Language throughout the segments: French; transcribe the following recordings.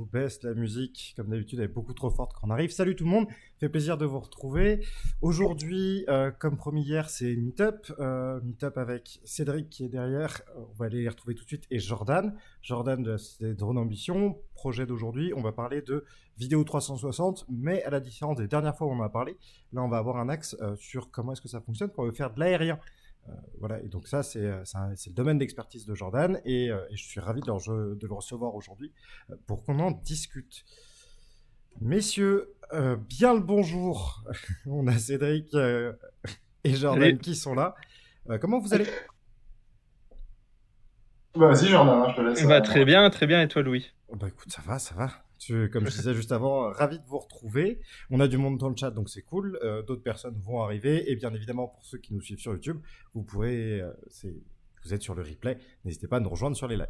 vous baisse la musique, comme d'habitude, elle est beaucoup trop forte quand on arrive. Salut tout le monde, fait plaisir de vous retrouver. Aujourd'hui, comme promis hier, c'est Meetup. Meetup avec Cédric qui est derrière, on va aller les retrouver tout de suite, et Jordan. Jordan de la société Drone Ambition. Projet d'aujourd'hui, on va parler de vidéo 360, mais à la différence des dernières fois où on en a parlé, là on va avoir un axe sur comment est-ce que ça fonctionne quand on veut faire de l'aérien. Voilà, et donc ça, c'est le domaine d'expertise de Jordan, et je suis ravi de le recevoir aujourd'hui pour qu'on en discute. Messieurs, bien le bonjour. On a Cédric et Jordan qui sont là. Comment vous allez? Vas-y Jordan, je te laisse. Très bien, et toi Louis? Bah écoute, ça va, ça va. Comme je disais juste avant, ravi de vous retrouver. On a du monde dans le chat, donc c'est cool. D'autres personnes vont arriver. Et bien évidemment, pour ceux qui nous suivent sur YouTube, vous pourrez, vous êtes sur le replay, n'hésitez pas à nous rejoindre sur les lives.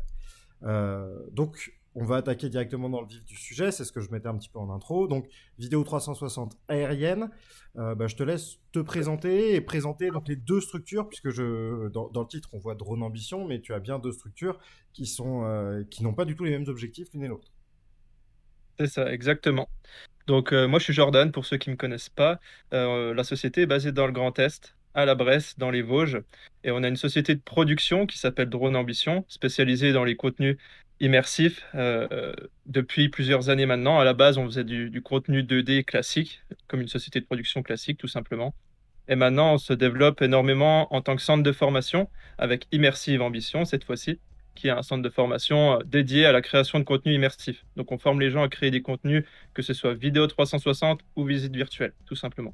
Donc, on va attaquer directement dans le vif du sujet. C'est ce que je mettais un petit peu en intro. Donc, vidéo 360 aérienne. Je te laisse te présenter et présenter donc les deux structures, puisque dans le titre, on voit Drone Ambition, mais tu as bien deux structures qui n'ont pas du tout les mêmes objectifs l'une et l'autre. C'est ça, exactement. Donc moi je suis Jordan, pour ceux qui ne me connaissent pas. La société est basée dans le Grand Est, à la Bresse, dans les Vosges. Et on a une société de production qui s'appelle Drone Ambition, spécialisée dans les contenus immersifs depuis plusieurs années maintenant. À la base, on faisait du contenu 2D classique, comme une société de production classique, tout simplement. Et maintenant, on se développe énormément en tant que centre de formation, avec Immersive Ambition cette fois-ci, qui est un centre de formation dédié à la création de contenu immersif. Donc on forme les gens à créer des contenus, que ce soit vidéo 360 ou visite virtuelle, tout simplement.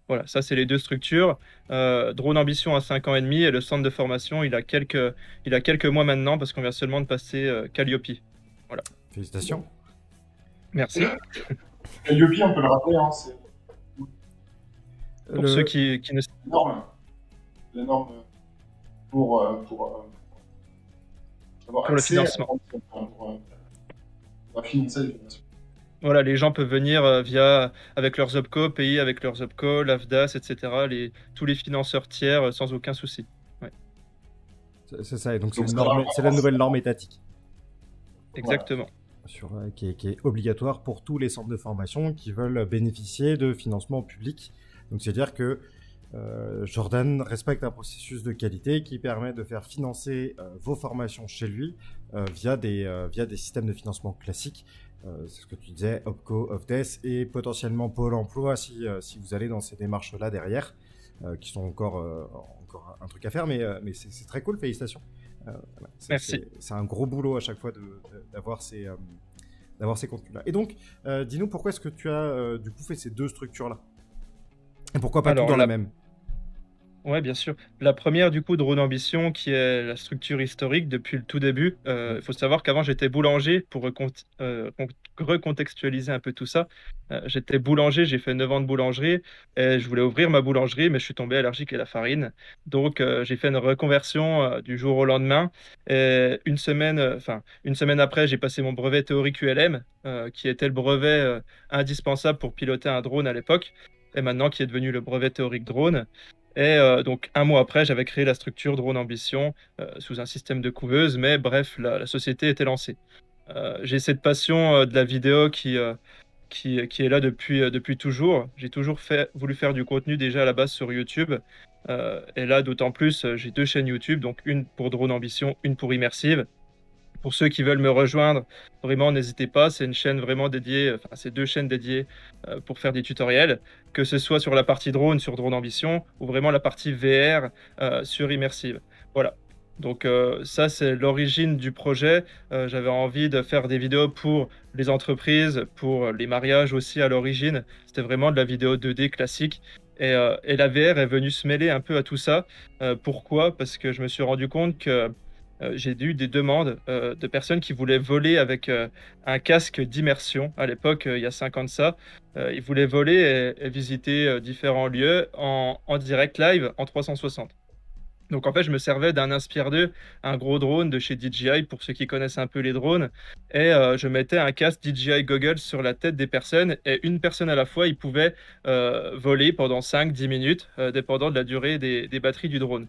Voilà, ça c'est les deux structures. Drone Ambition a 5 ans et demi, et le centre de formation, il a quelques mois maintenant, parce qu'on vient seulement de passer Calliope. Voilà. Félicitations. Merci. Calliope, on peut le rappeler, hein, c'est Pour ceux qui ne... énorme. C'est énorme pour avoir le accès financement. pour financer les formations. Voilà, les gens peuvent venir avec leurs OPCO, payer avec leurs OPCO, l'AFDAS, etc., tous les financeurs tiers sans aucun souci. Ouais. C'est ça, et donc c'est la nouvelle norme étatique. Exactement. Qui est obligatoire pour tous les centres de formation qui veulent bénéficier de financement public. Donc c'est-à-dire que Jordan respecte un processus de qualité qui permet de faire financer vos formations chez lui via des systèmes de financement classiques. C'est ce que tu disais, OPCO, OFDES, et potentiellement Pôle emploi si vous allez dans ces démarches-là derrière, qui sont encore un truc à faire, mais c'est très cool, félicitations. Merci. C'est un gros boulot à chaque fois d'avoir ces contenus-là. Et donc, dis-nous pourquoi est-ce que tu as du coup fait ces deux structures-là? Et pourquoi pas tout dans la même? Ouais, bien sûr. La première, du coup, Drone Ambition, qui est la structure historique depuis le tout début. Il faut savoir qu'avant, j'étais boulanger, pour recontextualiser un peu tout ça. J'étais boulanger, j'ai fait 9 ans de boulangerie, et je voulais ouvrir ma boulangerie, mais je suis tombé allergique à la farine. Donc, j'ai fait une reconversion du jour au lendemain. Et une semaine après, j'ai passé mon brevet théorique ULM, qui était le brevet indispensable pour piloter un drone à l'époque, et maintenant qui est devenu le brevet théorique drone. Et donc, un mois après, j'avais créé la structure Drone Ambition sous un système de couveuse, mais bref, la société était lancée. J'ai cette passion de la vidéo qui est là depuis toujours. J'ai toujours voulu faire du contenu déjà à la base sur YouTube. Et là, d'autant plus, j'ai deux chaînes YouTube, donc une pour Drone Ambition, une pour Immersive. Pour ceux qui veulent me rejoindre, vraiment, n'hésitez pas. C'est une chaîne vraiment dédiée, enfin, c'est deux chaînes dédiées pour faire des tutoriels, que ce soit sur la partie drone, sur Drone Ambition, ou vraiment la partie VR sur Immersive. Voilà. Donc ça, c'est l'origine du projet. J'avais envie de faire des vidéos pour les entreprises, pour les mariages aussi à l'origine. C'était vraiment de la vidéo 2D classique. Et la VR est venue se mêler un peu à tout ça. Pourquoi? Parce que je me suis rendu compte que j'ai eu des demandes de personnes qui voulaient voler avec un casque d'immersion. À l'époque, il y a 5 ans de ça, ils voulaient voler et visiter différents lieux en direct live en 360. Donc en fait, je me servais d'un Inspire 2, un gros drone de chez DJI, pour ceux qui connaissent un peu les drones, et je mettais un casque DJI Goggles sur la tête des personnes, et une personne à la fois, ils pouvaient voler pendant 5-10 minutes, dépendant de la durée des batteries du drone.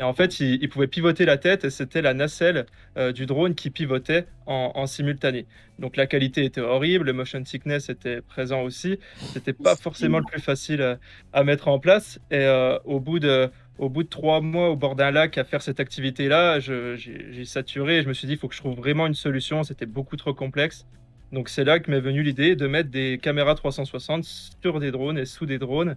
Et en fait, il pouvait pivoter la tête et c'était la nacelle du drone qui pivotait en simultané. Donc la qualité était horrible, le motion sickness était présent aussi. C'était pas forcément le plus facile à mettre en place. Et au bout de 3 mois au bord d'un lac à faire cette activité-là, j'ai saturé et je me suis dit, il faut que je trouve vraiment une solution. C'était beaucoup trop complexe. Donc c'est là que m'est venue l'idée de mettre des caméras 360 sur des drones et sous des drones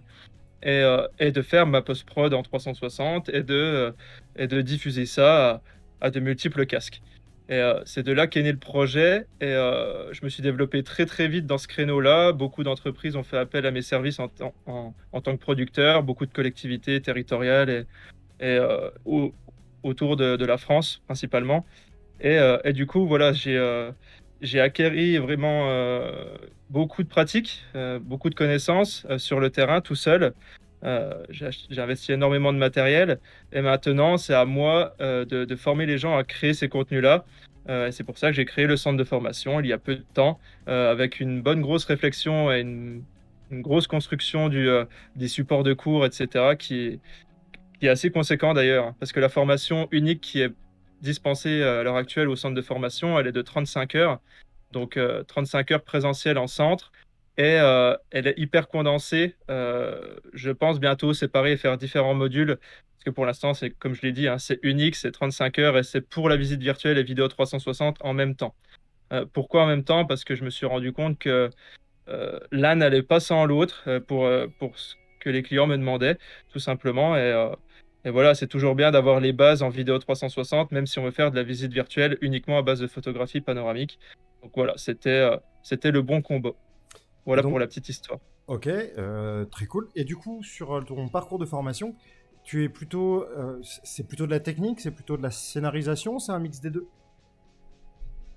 et de faire ma post-prod en 360 et de diffuser ça à de multiples casques. Et c'est de là qu'est né le projet et je me suis développé très très vite dans ce créneau-là. Beaucoup d'entreprises ont fait appel à mes services en tant que producteur, beaucoup de collectivités territoriales autour de la France principalement. Et du coup, voilà, j'ai acquéri vraiment beaucoup de pratiques, beaucoup de connaissances sur le terrain tout seul. J'ai investi énormément de matériel et maintenant, c'est à moi de former les gens à créer ces contenus-là. Et c'est pour ça que j'ai créé le centre de formation il y a peu de temps, avec une bonne grosse réflexion et une grosse construction des supports de cours, etc., qui est assez conséquent d'ailleurs, hein, parce que la formation unique qui est dispensée à l'heure actuelle au centre de formation, elle est de 35 heures, donc 35 heures présentielles en centre, et elle est hyper condensée. Je pense bientôt séparer et faire différents modules, parce que pour l'instant, c'est comme je l'ai dit, hein, c'est unique, c'est 35 heures, et c'est pour la visite virtuelle et vidéo 360 en même temps. Pourquoi en même temps? Parce que je me suis rendu compte que l'un n'allait pas sans l'autre pour ce que les clients me demandaient, tout simplement. Et voilà, c'est toujours bien d'avoir les bases en vidéo 360, même si on veut faire de la visite virtuelle uniquement à base de photographie panoramique. Donc voilà, c'était le bon combo. Et Voilà pour donc, la petite histoire. ok, très cool. Et du coup, sur ton parcours de formation, tu es plutôt, c'est plutôt de la technique, c'est plutôt de la scénarisation, c'est un mix des deux?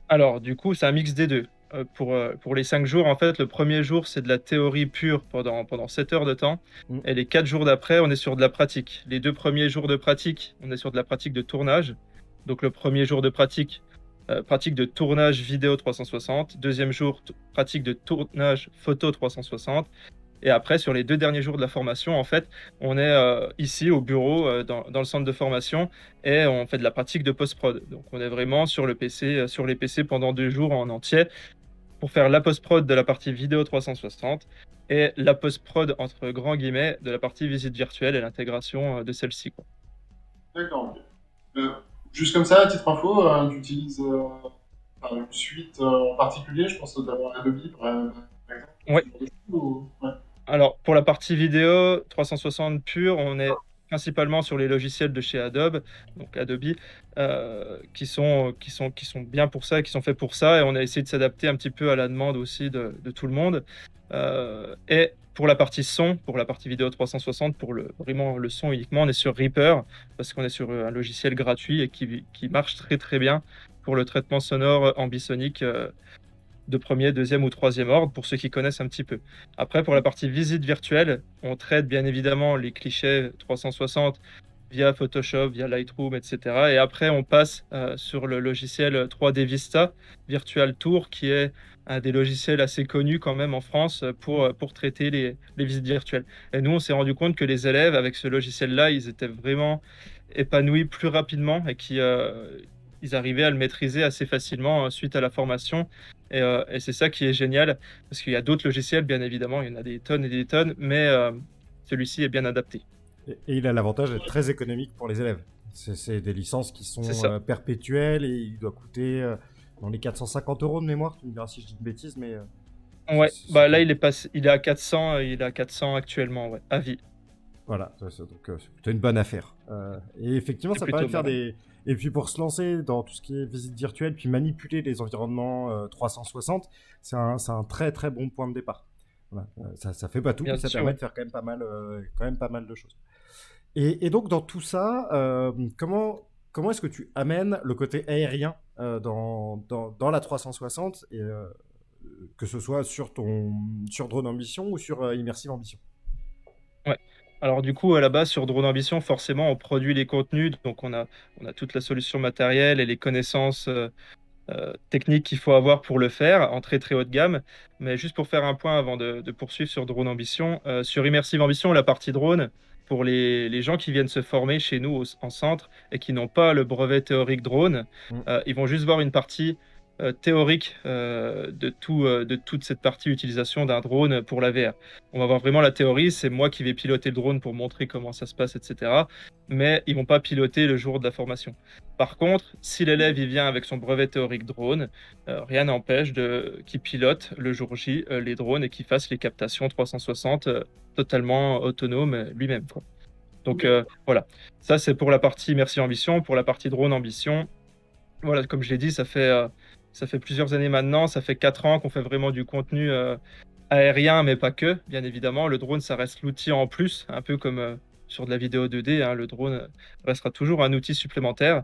Alors, du coup, c'est un mix des deux. Pour les 5 jours, en fait, le premier jour, c'est de la théorie pure pendant 7 heures de temps. Mm. Et les 4 jours d'après, on est sur de la pratique. Les 2 premiers jours de pratique, on est sur de la pratique de tournage. Donc, le premier jour de pratique, pratique de tournage vidéo 360. Deuxième jour, pratique de tournage photo 360. Et après, sur les 2 derniers jours de la formation, en fait, on est ici au bureau, dans le centre de formation, et on fait de la pratique de post-prod. Donc, on est vraiment sur le PC, sur les PC pendant 2 jours en entier pour faire la post-prod de la partie vidéo 360 et la post-prod, entre grands guillemets, de la partie visite virtuelle et l'intégration de celle-ci, quoi. D'accord, ok. Euh, Juste comme ça, à titre info, tu utilises enfin, une suite en particulier, je pense notamment à Adobe, par exemple, Ouais. ce genre de choses, ou... Ouais. Alors, pour la partie vidéo 360 pure, on est principalement sur les logiciels de chez Adobe, donc Adobe, qui sont bien pour ça et qui sont faits pour ça. Et on a essayé de s'adapter un petit peu à la demande aussi de tout le monde. Et pour la partie son, pour la partie vidéo 360, vraiment le son uniquement, on est sur Reaper, parce qu'on est sur un logiciel gratuit et qui marche très très bien pour le traitement sonore ambisonique de premier, deuxième ou troisième ordre, pour ceux qui connaissent un petit peu. Après, pour la partie visite virtuelle, on traite bien évidemment les clichés 360 via Photoshop, via Lightroom, etc. Et après, on passe sur le logiciel 3D Vista Virtual Tour, qui est un des logiciels assez connus quand même en France pour traiter les visites virtuelles. Et nous, on s'est rendu compte que les élèves, avec ce logiciel-là, ils étaient vraiment épanouis plus rapidement et ils arrivaient à le maîtriser assez facilement suite à la formation. Et c'est ça qui est génial, parce qu'il y a d'autres logiciels, bien évidemment, il y en a des tonnes et des tonnes, mais celui-ci est bien adapté. Et il a l'avantage d'être très économique pour les élèves. C'est des licences qui sont C'est ça. perpétuelles et il doit coûter dans les 450 euros de mémoire. Tu me diras si je dis une bêtise, mais Ouais, c'est bah là, cool. il est à 400, il est à 400 actuellement, ouais, à vie. Voilà, donc c'est plutôt une bonne affaire. Et effectivement, C'est ça permet plutôt de faire bien. des... Et puis pour se lancer dans tout ce qui est visite virtuelle, puis manipuler les environnements 360, c'est un très très bon point de départ. Voilà. Ça fait pas tout, Bien mais ça sûr, permet ouais. de faire quand même pas mal de choses. Et donc dans tout ça, comment est-ce que tu amènes le côté aérien dans la 360, et, que ce soit sur Drone Ambition ou sur Immersive Ambition? Ouais. Alors du coup, à la base, sur Drone Ambition, forcément, on produit les contenus, donc on a toute la solution matérielle et les connaissances techniques qu'il faut avoir pour le faire en très très haut de gamme. Mais juste pour faire un point avant de poursuivre sur Drone Ambition, sur Immersive Ambition, la partie drone, pour les gens qui viennent se former chez nous en centre et qui n'ont pas le brevet théorique drone, ils vont juste voir une partie théorique de toute cette partie utilisation d'un drone pour la VR. On va voir vraiment la théorie, c'est moi qui vais piloter le drone pour montrer comment ça se passe, etc. Mais ils vont pas piloter le jour de la formation. Par contre, si l'élève il vient avec son brevet théorique drone, rien n'empêche qu'il pilote le jour J les drones et qu'il fasse les captations 360 totalement autonome lui-même, quoi. Donc voilà, ça c'est pour la partie Merci Ambition. Pour la partie drone ambition, voilà, comme je l'ai dit, ça fait plusieurs années maintenant, ça fait 4 ans qu'on fait vraiment du contenu aérien, mais pas que, bien évidemment. Le drone, ça reste l'outil en plus, un peu comme sur de la vidéo 2D, hein, le drone restera toujours un outil supplémentaire.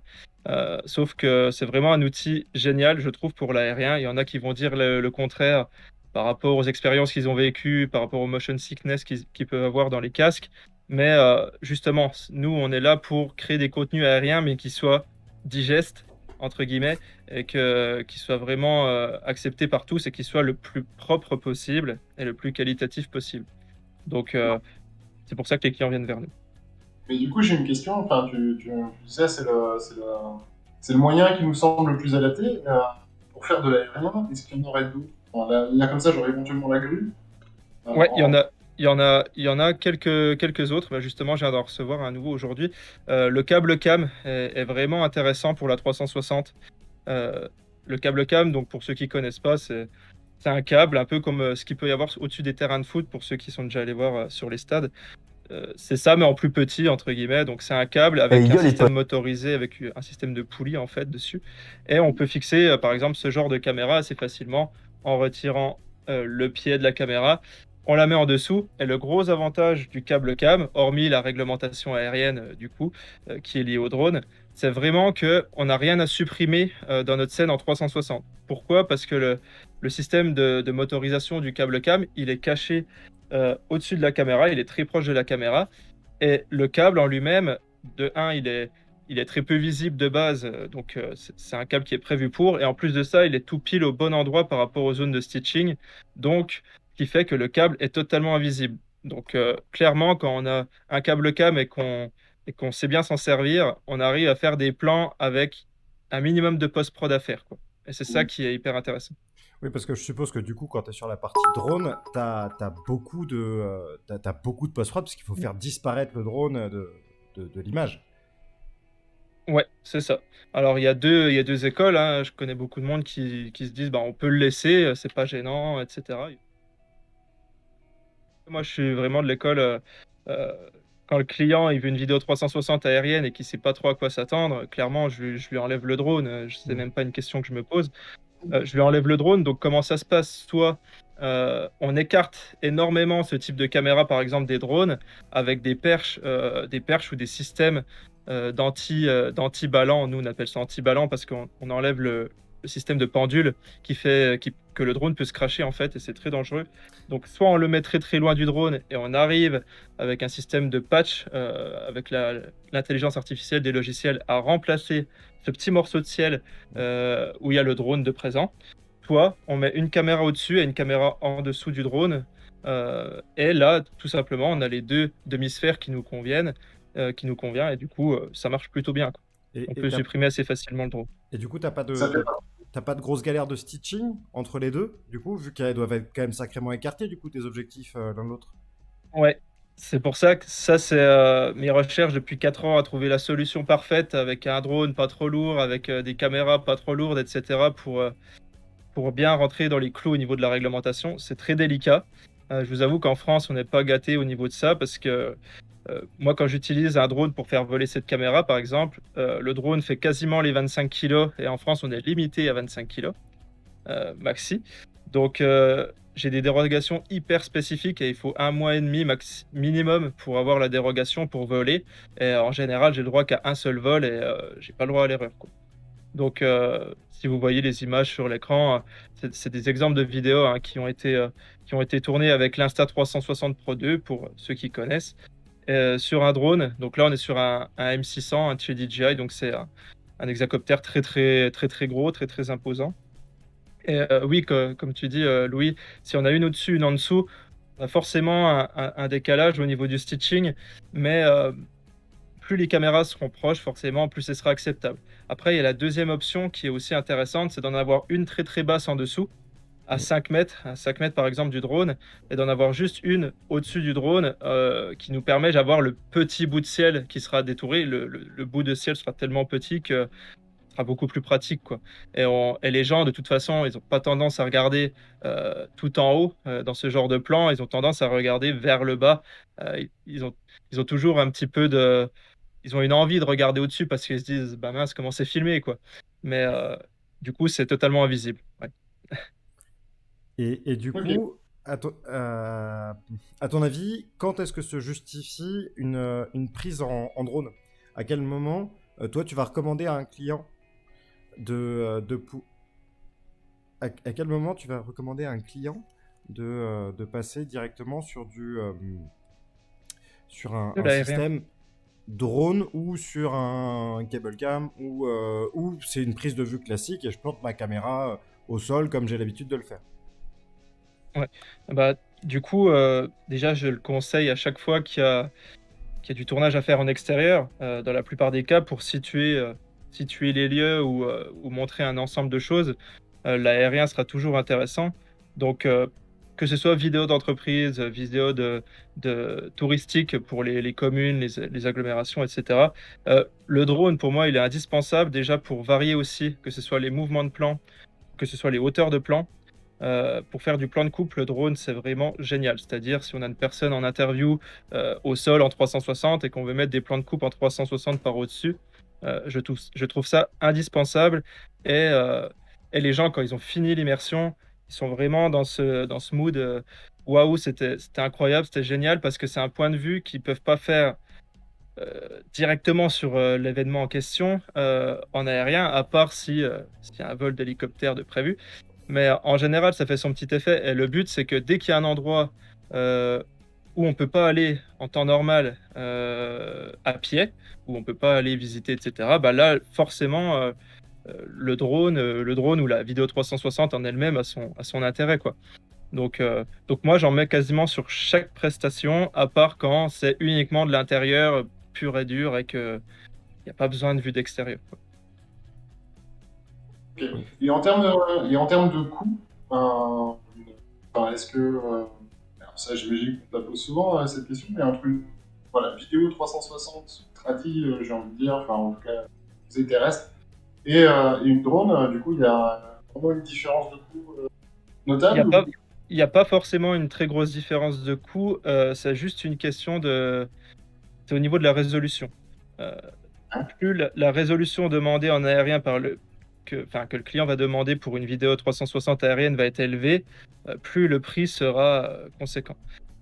Sauf que c'est vraiment un outil génial, je trouve, pour l'aérien. Il y en a qui vont dire le contraire par rapport aux expériences qu'ils ont vécues, par rapport au motion sickness qu'ils peuvent avoir dans les casques. Mais justement, nous, on est là pour créer des contenus aériens, mais qui soient digestes, entre guillemets, et qui soit vraiment accepté par tous et qui soit le plus propre possible et le plus qualitatif possible. Donc, c'est pour ça que les clients viennent vers nous. Mais du coup, j'ai une question. Enfin, tu disais, c'est le moyen qui nous semble le plus adapté pour faire de l'aérien. Est-ce qu'il y en aurait d'autres? Enfin, là, comme ça, j'aurais éventuellement la grue. Ouais, il y en a quelques autres. Bah, justement, je viens d'en recevoir un nouveau aujourd'hui. Le câble cam est vraiment intéressant pour la 360. Le câble cam, donc pour ceux qui connaissent pas, c'est un câble un peu comme ce qu'il peut y avoir au-dessus des terrains de foot pour ceux qui sont déjà allés voir sur les stades. C'est ça, mais en plus petit, entre guillemets. Donc c'est un câble avec un système motorisé, avec un système de poulie en fait dessus. Et on peut fixer par exemple ce genre de caméra assez facilement en retirant le pied de la caméra. On la met en dessous. Et le gros avantage du câble cam, hormis la réglementation aérienne du coup, qui est liée au drone, c'est vraiment qu'on n'a rien à supprimer dans notre scène en 360. Pourquoi? Parce que le système de motorisation du câble cam, il est caché au-dessus de la caméra, il est très proche de la caméra. Et le câble en lui-même, de 1, il est très peu visible de base, donc c'est un câble qui est prévu pour. Et en plus de ça, il est tout pile au bon endroit par rapport aux zones de stitching. Donc, ce qui fait que le câble est totalement invisible. Donc, clairement, quand on a un câble cam et qu'on sait bien s'en servir, on arrive à faire des plans avec un minimum de post-prod à faire, quoi. Et c'est ça qui est hyper intéressant. Oui, parce que je suppose que du coup, quand tu es sur la partie drone, tu as beaucoup de post-prod, parce qu'il faut faire disparaître le drone de l'image. Ouais, c'est ça. Alors, il y a deux écoles, hein. Je connais beaucoup de monde qui se disent bah, on peut le laisser, c'est pas gênant, etc. Moi, je suis vraiment de l'école, quand le client il veut une vidéo 360 aérienne et qu'il sait pas trop à quoi s'attendre, clairement, je lui enlève le drone. C'est même pas une question que je me pose. Je lui enlève le drone. Donc, comment ça se passe? Soit on écarte énormément ce type de caméra, par exemple des drones, avec des perches ou des systèmes d'anti-ballant. Nous, on appelle ça anti-ballant parce qu'on enlève le système de pendule que le drone peut se cracher en fait, et c'est très dangereux. Donc soit on le met très très loin du drone et on arrive avec un système de patch, avec l'intelligence artificielle des logiciels, à remplacer ce petit morceau de ciel où il y a le drone de présent. Soit on met une caméra au-dessus et une caméra en dessous du drone. Et là, tout simplement, on a les deux demi-sphères qui nous convient, et du coup, ça marche plutôt bien, quoi. On peut supprimer assez facilement le drone. Et du coup, t'as pas de grosse galère de stitching entre les deux, du coup, vu qu'elles doivent être quand même sacrément écartées, du coup, tes objectifs l'un de l'autre. Ouais, c'est pour ça que ça, c'est mes recherches depuis 4 ans à trouver la solution parfaite avec un drone pas trop lourd, avec des caméras pas trop lourdes, etc. pour bien rentrer dans les clous au niveau de la réglementation. C'est très délicat. Je vous avoue qu'en France, on n'est pas gâté au niveau de ça parce que moi, quand j'utilise un drone pour faire voler cette caméra, par exemple, le drone fait quasiment les 25 kg et en France, on est limité à 25 kg maxi. Donc, j'ai des dérogations hyper spécifiques et il faut 1 mois et demi minimum pour avoir la dérogation pour voler. Et en général, j'ai le droit qu'à un seul vol et j'ai pas le droit à l'erreur, quoi. Donc, si vous voyez les images sur l'écran, c'est des exemples de vidéos hein, qui ont été tournées avec l'Insta360 Pro 2 pour ceux qui connaissent. Sur un drone. Donc là, on est sur un M600, un de chez DJI. Donc c'est un hexacoptère très très très très gros, très très imposant. Et oui, comme tu dis, Louis, si on a une au-dessus, une en dessous, On a forcément un décalage au niveau du stitching, mais plus les caméras seront proches, forcément, plus ce sera acceptable. Après, il y a la deuxième option qui est aussi intéressante, c'est d'en avoir une très très basse en dessous, à 5 mètres par exemple du drone, et d'en avoir juste une au-dessus du drone qui nous permet d'avoir le petit bout de ciel qui sera détouré. Le bout de ciel sera tellement petit que ce sera beaucoup plus pratique, quoi. Et les gens, de toute façon, ils n'ont pas tendance à regarder tout en haut dans ce genre de plan, ils ont tendance à regarder vers le bas. Ils ont toujours un petit peu de ils ont une envie de regarder au-dessus parce qu'ils se disent, bah mince, comment c'est filmé, quoi. Mais du coup, c'est totalement invisible. Ouais. Et du Ok. coup, à ton avis, quand est-ce que se justifie une prise en drone? À quel moment, toi, tu vas recommander à un client de à quel moment tu vas recommander à un client de passer directement sur De un l'aérien. système drone ou sur un cable cam ou c'est une prise de vue classique et je plante ma caméra au sol comme j'ai l'habitude de le faire. Ouais. Bah, du coup, déjà, je le conseille à chaque fois qu'il y a du tournage à faire en extérieur, dans la plupart des cas, pour situer les lieux ou montrer un ensemble de choses, l'aérien sera toujours intéressant. Donc, que ce soit vidéo d'entreprise, vidéo de touristique pour les communes, les agglomérations, etc. Le drone, pour moi, il est indispensable déjà pour varier aussi, que ce soit les mouvements de plan, que ce soit les hauteurs de plan. Pour faire du plan de coupe, le drone, c'est vraiment génial. C'est-à-dire, si on a une personne en interview au sol en 360 et qu'on veut mettre des plans de coupe en 360 par au-dessus, je trouve ça indispensable. Et, euh, et les gens, quand ils ont fini l'immersion, ils sont vraiment dans ce mood. Waouh, c'était incroyable, c'était génial parce que c'est un point de vue qu'ils ne peuvent pas faire directement sur l'événement en question en aérien, à part s'il y a un vol d'hélicoptère de prévu. Mais en général, ça fait son petit effet. Et le but, c'est que dès qu'il y a un endroit euh, où on peut pas aller en temps normal à pied, où on peut pas aller visiter, etc., bah là, forcément, le drone ou la vidéo 360 en elle-même a son intérêt, quoi. Donc moi, j'en mets quasiment sur chaque prestation, à part quand c'est uniquement de l'intérieur pur et dur et qu'il n'y a pas besoin de vue d'extérieur, quoi. Ok. Et en termes de coût, est-ce que, alors ça j'imagine qu'on te la pose souvent cette question, mais un truc, voilà, vidéo 360 tradi, j'ai envie de dire, enfin en tout cas, c'est terrestre, et une drone, du coup il y a vraiment une différence de coût Il n'y a notable pas, ou... il y a pas forcément une très grosse différence de coût, c'est juste une question c'est au niveau de la résolution. Euh, Hein. plus la résolution demandée en aérien que le client va demander pour une vidéo 360 aérienne va être élevée, plus le prix sera conséquent.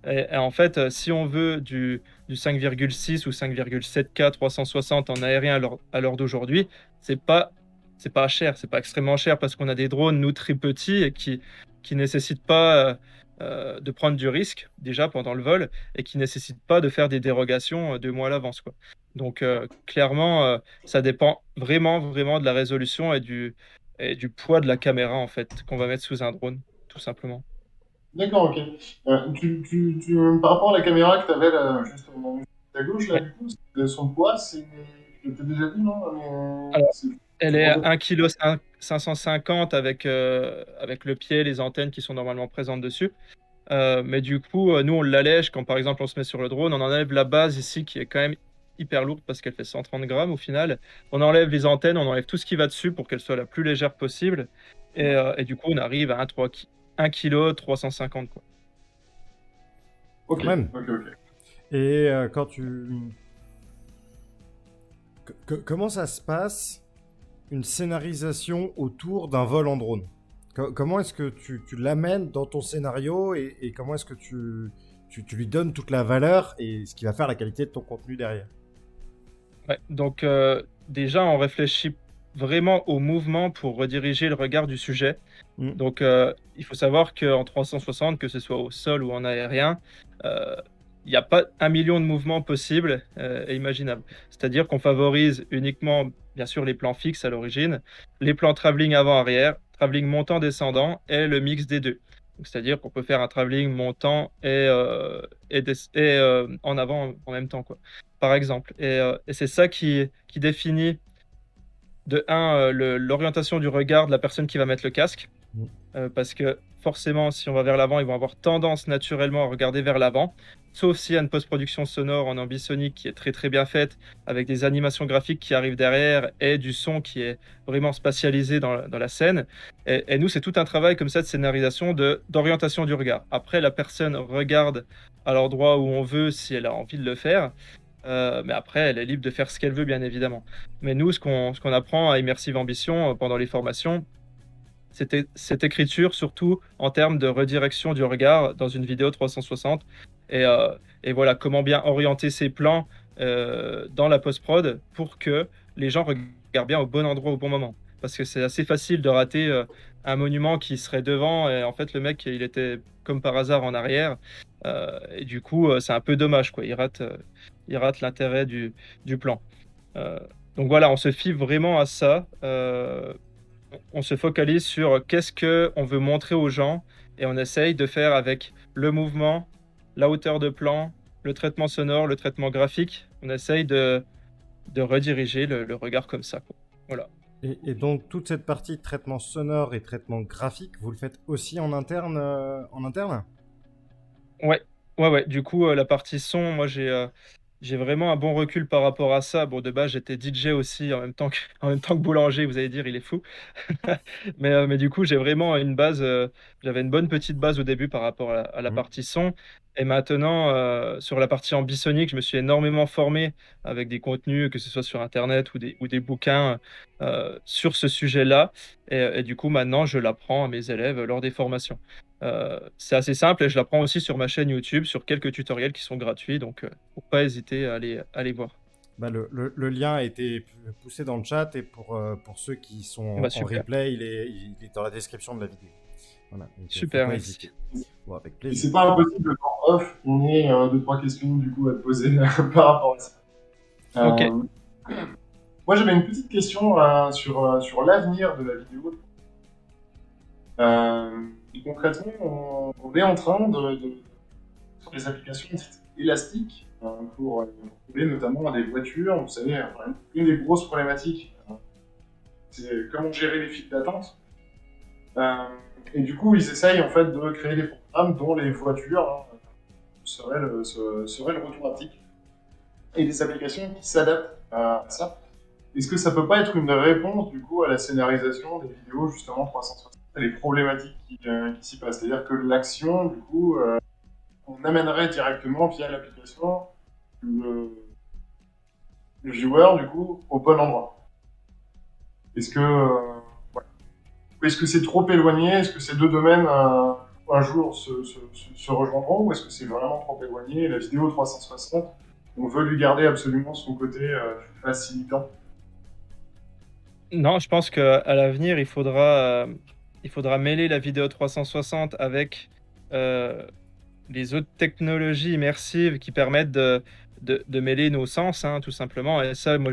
Et en fait, si on veut du 5,6 ou 5,7K 360 en aérien à l'heure d'aujourd'hui, c'est pas, c'est pas cher, c'est pas extrêmement cher parce qu'on a des drones, nous, très petits et qui nécessitent pas de prendre du risque déjà pendant le vol et qui nécessitent pas de faire des dérogations 2 mois à l'avance, quoi. Donc, clairement, ça dépend vraiment, vraiment de la résolution et du poids de la caméra, en fait, qu'on va mettre sous un drone, tout simplement. D'accord, ok. Par rapport à la caméra que tu avais là, juste à gauche, là, Ouais. du coup, son poids, c'est. Je t'ai déjà dit, non? Mais Alors, c'est elle c'est est à pour 1,5 kg 550 avec le pied, les antennes qui sont normalement présentes dessus. Mais du coup, nous, on l'allège quand, par exemple, on se met sur le drone. On enlève la base ici qui est quand même hyper lourde parce qu'elle fait 130 grammes au final. On enlève les antennes, on enlève tout ce qui va dessus pour qu'elle soit la plus légère possible. Et du coup, on arrive à 1 kg 350, quoi. Ok, Quand même. ok, ok. Et quand comment ça se passe une scénarisation autour d'un vol en drone? Comment est-ce que tu l'amènes dans ton scénario et comment est-ce que tu lui donnes toute la valeur et ce qui va faire la qualité de ton contenu derrière? Ouais, donc déjà, on réfléchit vraiment au mouvement pour rediriger le regard du sujet. Mm. Donc, il faut savoir qu'en 360, que ce soit au sol ou en aérien, euh, il n'y a pas 1 million de mouvements possibles et imaginables. C'est-à-dire qu'on favorise uniquement, bien sûr, les plans fixes à l'origine, les plans travelling avant-arrière, travelling montant-descendant et le mix des deux. Donc, c'est-à-dire qu'on peut faire un travelling montant en avant en même temps, quoi, par exemple. Et c'est ça qui définit de un, l'orientation du regard de la personne qui va mettre le casque. Mm. Parce que forcément, si on va vers l'avant, ils vont avoir tendance naturellement à regarder vers l'avant. Sauf s'il y a une post-production sonore en ambisonique qui est très très bien faite, avec des animations graphiques qui arrivent derrière et du son qui est vraiment spatialisé dans la scène. Et nous, c'est tout un travail comme ça de scénarisation, d'orientation du regard. Après, la personne regarde à l'endroit où on veut si elle a envie de le faire. Mais après, elle est libre de faire ce qu'elle veut, bien évidemment. Mais nous, ce qu'on apprend à Immersive Ambition pendant les formations, c'était cette écriture, surtout en termes de redirection du regard dans une vidéo 360. Et voilà, comment bien orienter ses plans dans la post-prod pour que les gens regardent bien au bon endroit au bon moment. Parce que c'est assez facile de rater un monument qui serait devant et en fait le mec il était comme par hasard en arrière. Et du coup c'est un peu dommage quoi. Il rate l'intérêt du plan. Euh, donc voilà, on se fie vraiment à ça. On se focalise sur qu'est-ce que on veut montrer aux gens et on essaye de faire avec le mouvement, la hauteur de plan, le traitement sonore, le traitement graphique. On essaye de rediriger le regard comme ça, quoi. Voilà. Et donc, toute cette partie traitement sonore et traitement graphique, vous le faites aussi en interne, en interne? Ouais, ouais, ouais. Du coup, la partie son, moi, j'ai vraiment un bon recul par rapport à ça. Bon, de base, j'étais DJ aussi en même temps que boulanger. Vous allez dire, il est fou. Mais du coup, j'ai vraiment une base. J'avais une bonne petite base au début par rapport à la Mhm. partie son. Et maintenant, sur la partie ambisonique, je me suis énormément formé avec des contenus, que ce soit sur Internet ou des bouquins sur ce sujet-là. Et du coup, maintenant, je l'apprends à mes élèves lors des formations. C'est assez simple et je l'apprends aussi sur ma chaîne YouTube, sur quelques tutoriels qui sont gratuits. Donc, faut pas hésiter à aller voir. Bah, le lien a été poussé dans le chat et pour ceux qui sont Bah, en super. replay, il est dans la description de la vidéo. Voilà, donc faut Super, pas merci. hésiter. Bon, avec Et plaisir. c'est pas impossible qu'en off, on ait deux, trois questions du coup à te poser par rapport à ça. Ok. Moi j'avais une petite question sur l'avenir de la vidéo. Concrètement, on est en train sur des applications dites élastiques pour trouver notamment des voitures. Vous savez, une des grosses problématiques, c'est comment gérer les files d'attente. Euh, et du coup, ils essayent en fait de créer des programmes dont les voitures seraient le retour haptique et des applications qui s'adaptent à ça. Est-ce que ça peut pas être une réponse du coup à la scénarisation des vidéos justement 360 et les problématiques qui s'y passent? C'est-à-dire que l'action, du coup, on amènerait directement via l'application le, le viewer du coup au bon endroit. Est-ce que ouais. Est-ce que c'est trop éloigné? Est-ce que ces deux domaines un jour se rejoindront ou est-ce que c'est vraiment trop éloigné? La vidéo 360, on veut lui garder absolument son côté facilitant. Non, je pense qu'à l'avenir, il faudra mêler la vidéo 360 avec euh, les autres technologies immersives qui permettent de mêler nos sens, hein, tout simplement. Et ça, moi,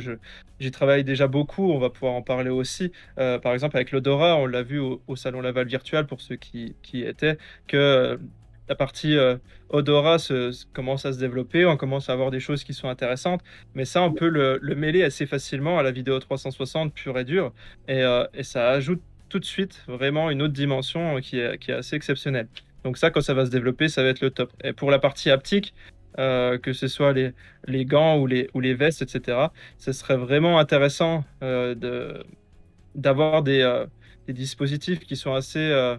j'y travaille déjà beaucoup. On va pouvoir en parler aussi. Par exemple, avec l'odorat, on l'a vu au Salon Laval Virtual, pour ceux qui y étaient, que la partie odorat commence à se développer. On commence à avoir des choses qui sont intéressantes. Mais ça, on peut le mêler assez facilement à la vidéo 360 pure et dure. Et ça ajoute tout de suite vraiment une autre dimension qui est assez exceptionnelle. Donc ça, quand ça va se développer, ça va être le top. Et pour la partie haptique, que ce soit les gants ou les vestes, etc., ce serait vraiment intéressant d'avoir des dispositifs qui sont assez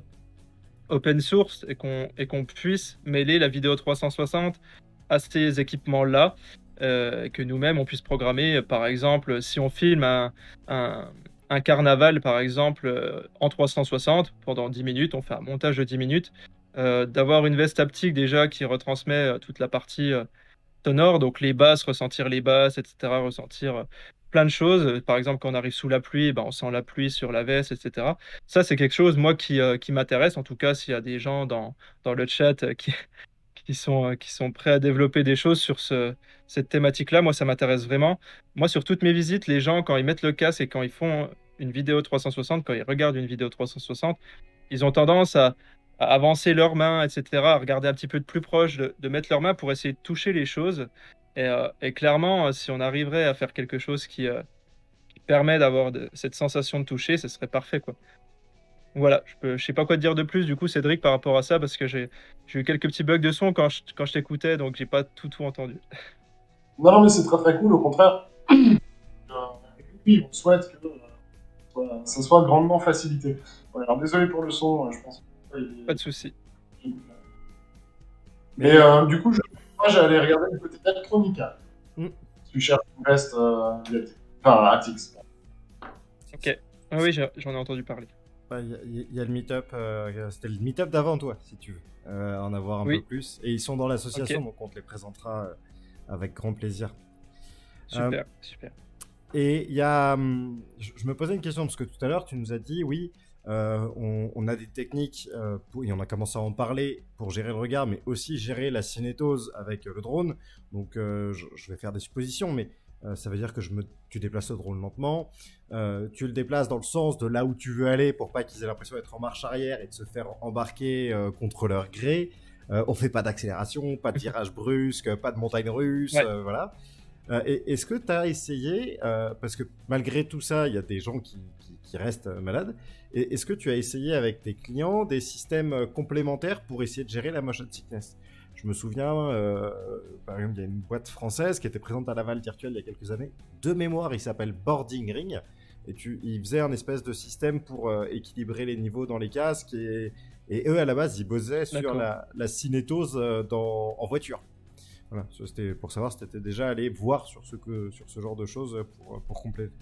open source et qu'on puisse mêler la vidéo 360 à ces équipements-là, que nous-mêmes, on puisse programmer. Par exemple, si on filme un, un carnaval, par exemple, en 360, pendant 10 minutes, on fait un montage de 10 minutes, d'avoir une veste haptique déjà qui retransmet toute la partie sonore, donc les basses, ressentir les basses, etc., ressentir plein de choses. Par exemple, quand on arrive sous la pluie, ben, on sent la pluie sur la veste, etc. Ça, c'est quelque chose, moi, qui m'intéresse. En tout cas, s'il y a des gens dans le chat qui sont prêts à développer des choses sur cette thématique-là, moi, ça m'intéresse vraiment. Moi, sur toutes mes visites, les gens, quand ils mettent le casque et quand ils font une vidéo 360, quand ils regardent une vidéo 360, ils ont tendance à avancer leurs mains, etc., à regarder un petit peu de plus proche, de mettre leurs mains pour essayer de toucher les choses. Et clairement, si on arriverait à faire quelque chose qui permet d'avoir cette sensation de toucher, ce serait parfait, quoi. Voilà, je sais pas quoi te dire de plus, du coup, Cédric, par rapport à ça, parce que j'ai eu quelques petits bugs de son quand je t'écoutais, donc j'ai pas tout entendu. Non, non, mais c'est très très cool, au contraire. Oui, on souhaite que ça soit grandement facilité. Ouais, alors désolé pour le son, je pense que Pas de souci. Mais du coup, moi j'allais regarder le côté Electronica. Mm. Si tu cherches une veste enfin Atix. Ok. Ah oui, j'en ai entendu parler. Il y a le meet-up, c'était le meet-up d'avant toi, si tu veux en avoir un Oui. peu plus. Et ils sont dans l'association, Ok. donc on te les présentera avec grand plaisir. Super, super. Et il y a, je me posais une question parce que tout à l'heure tu nous as dit oui, on a des techniques et on a commencé à en parler pour gérer le regard, mais aussi gérer la cinétose avec le drone. Donc je vais faire des suppositions, mais ça veut dire que tu déplaces le drone lentement, tu le déplaces dans le sens de là où tu veux aller pour pas qu'ils aient l'impression d'être en marche arrière et de se faire embarquer contre leur gré. On fait pas d'accélération, pas de virage brusque, pas de montagne russe, Ouais. voilà. Est-ce que tu as essayé, parce que malgré tout ça, il y a des gens qui restent malades, est-ce que tu as essayé avec tes clients des systèmes complémentaires pour essayer de gérer la motion sickness? Je me souviens, par exemple, il y a une boîte française qui était présente à Laval Virtual il y a quelques années. De mémoire, il s'appelle Boarding Ring. Et ils faisaient un espèce de système pour équilibrer les niveaux dans les casques. Et eux, à la base, ils bossaient sur la cinétose en voiture. Voilà, c'était pour savoir si tu étais déjà allé voir sur ce genre de choses pour compléter.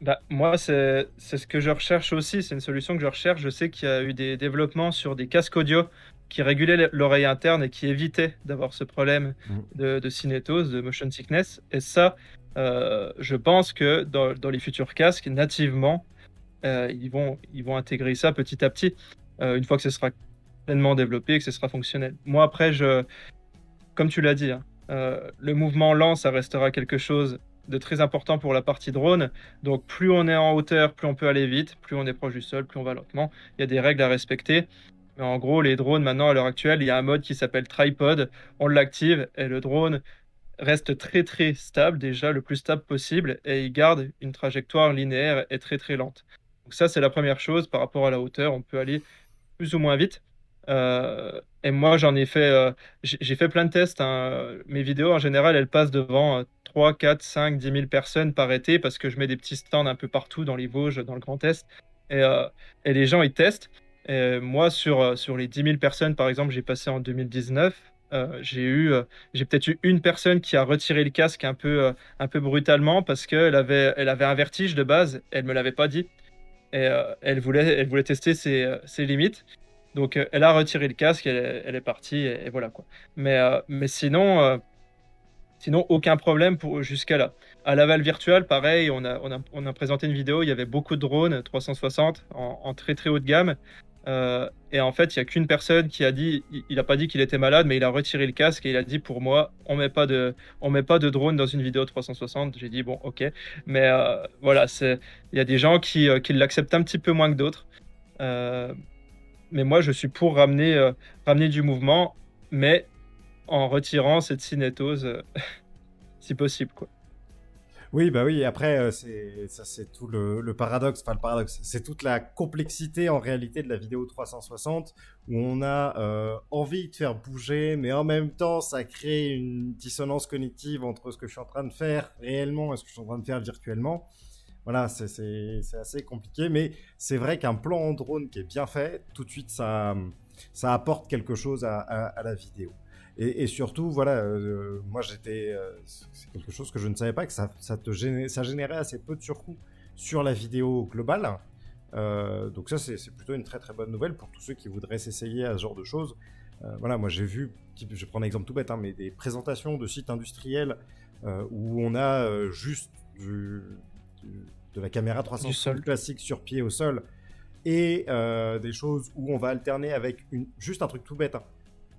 Bah, moi, c'est ce que je recherche aussi. C'est une solution que je recherche. Je sais qu'il y a eu des développements sur des casques audio qui régulaient l'oreille interne et qui évitaient d'avoir ce problème de cinétose, de motion sickness. Et ça, je pense que dans les futurs casques, nativement, ils vont intégrer ça petit à petit, une fois que ce sera pleinement développé et que ce sera fonctionnel. Moi, après, comme tu l'as dit, hein, le mouvement lent, ça restera quelque chose de très important pour la partie drone. Donc, plus on est en hauteur, plus on peut aller vite. Plus on est proche du sol, plus on va lentement. Il y a des règles à respecter. Mais en gros, les drones, maintenant, à l'heure actuelle, il y a un mode qui s'appelle tripod. On l'active et le drone reste très, très stable, déjà le plus stable possible. Et il garde une trajectoire linéaire et très, très lente. Donc, ça, c'est la première chose. Par rapport à la hauteur, on peut aller plus ou moins vite. Et moi, j'ai fait plein de tests, hein. Mes vidéos, en général, elles passent devant 3, 4, 5, 10 000 personnes par été parce que je mets des petits stands un peu partout dans les Vosges, dans le Grand Est. Et, euh, et les gens, ils testent. Et moi, sur les 10 000 personnes, par exemple, j'ai passé en 2019. J'ai peut-être eu une personne qui a retiré le casque un peu brutalement parce elle avait un vertige de base. Elle me l'avait pas dit. Et elle voulait tester ses limites. Donc, elle a retiré le casque, elle est partie, et voilà quoi. Mais sinon, aucun problème jusqu'à là. À Laval Virtual, pareil, on a présenté une vidéo, il y avait beaucoup de drones 360 en très très haut de gamme. Et en fait, il n'y a qu'une personne qui a dit, il n'a pas dit qu'il était malade, mais il a retiré le casque et il a dit pour moi, on met pas de drone dans une vidéo 360. J'ai dit bon, ok. Mais voilà, il y a des gens qui l'acceptent un petit peu moins que d'autres. Mais moi, je suis pour ramener du mouvement, mais en retirant cette cinétose, si possible, quoi. Oui, bah oui, après, c'est tout le paradoxe, enfin le paradoxe, c'est toute la complexité en réalité de la vidéo 360, où on a envie de faire bouger, mais en même temps, ça crée une dissonance cognitive entre ce que je suis en train de faire réellement et ce que je suis en train de faire virtuellement. Voilà, c'est assez compliqué, mais c'est vrai qu'un plan en drone qui est bien fait, tout de suite, ça apporte quelque chose à la vidéo. Et surtout, voilà, moi c'est quelque chose que je ne savais pas, que ça générait assez peu de surcoût sur la vidéo globale. Donc ça, c'est plutôt une très très bonne nouvelle pour tous ceux qui voudraient s'essayer à ce genre de choses. Voilà, moi j'ai vu, je vais prendre un exemple tout bête, hein, mais des présentations de sites industriels où on a juste de la caméra 360 classique sur pied au sol et des choses où on va alterner avec juste un truc tout bête, hein,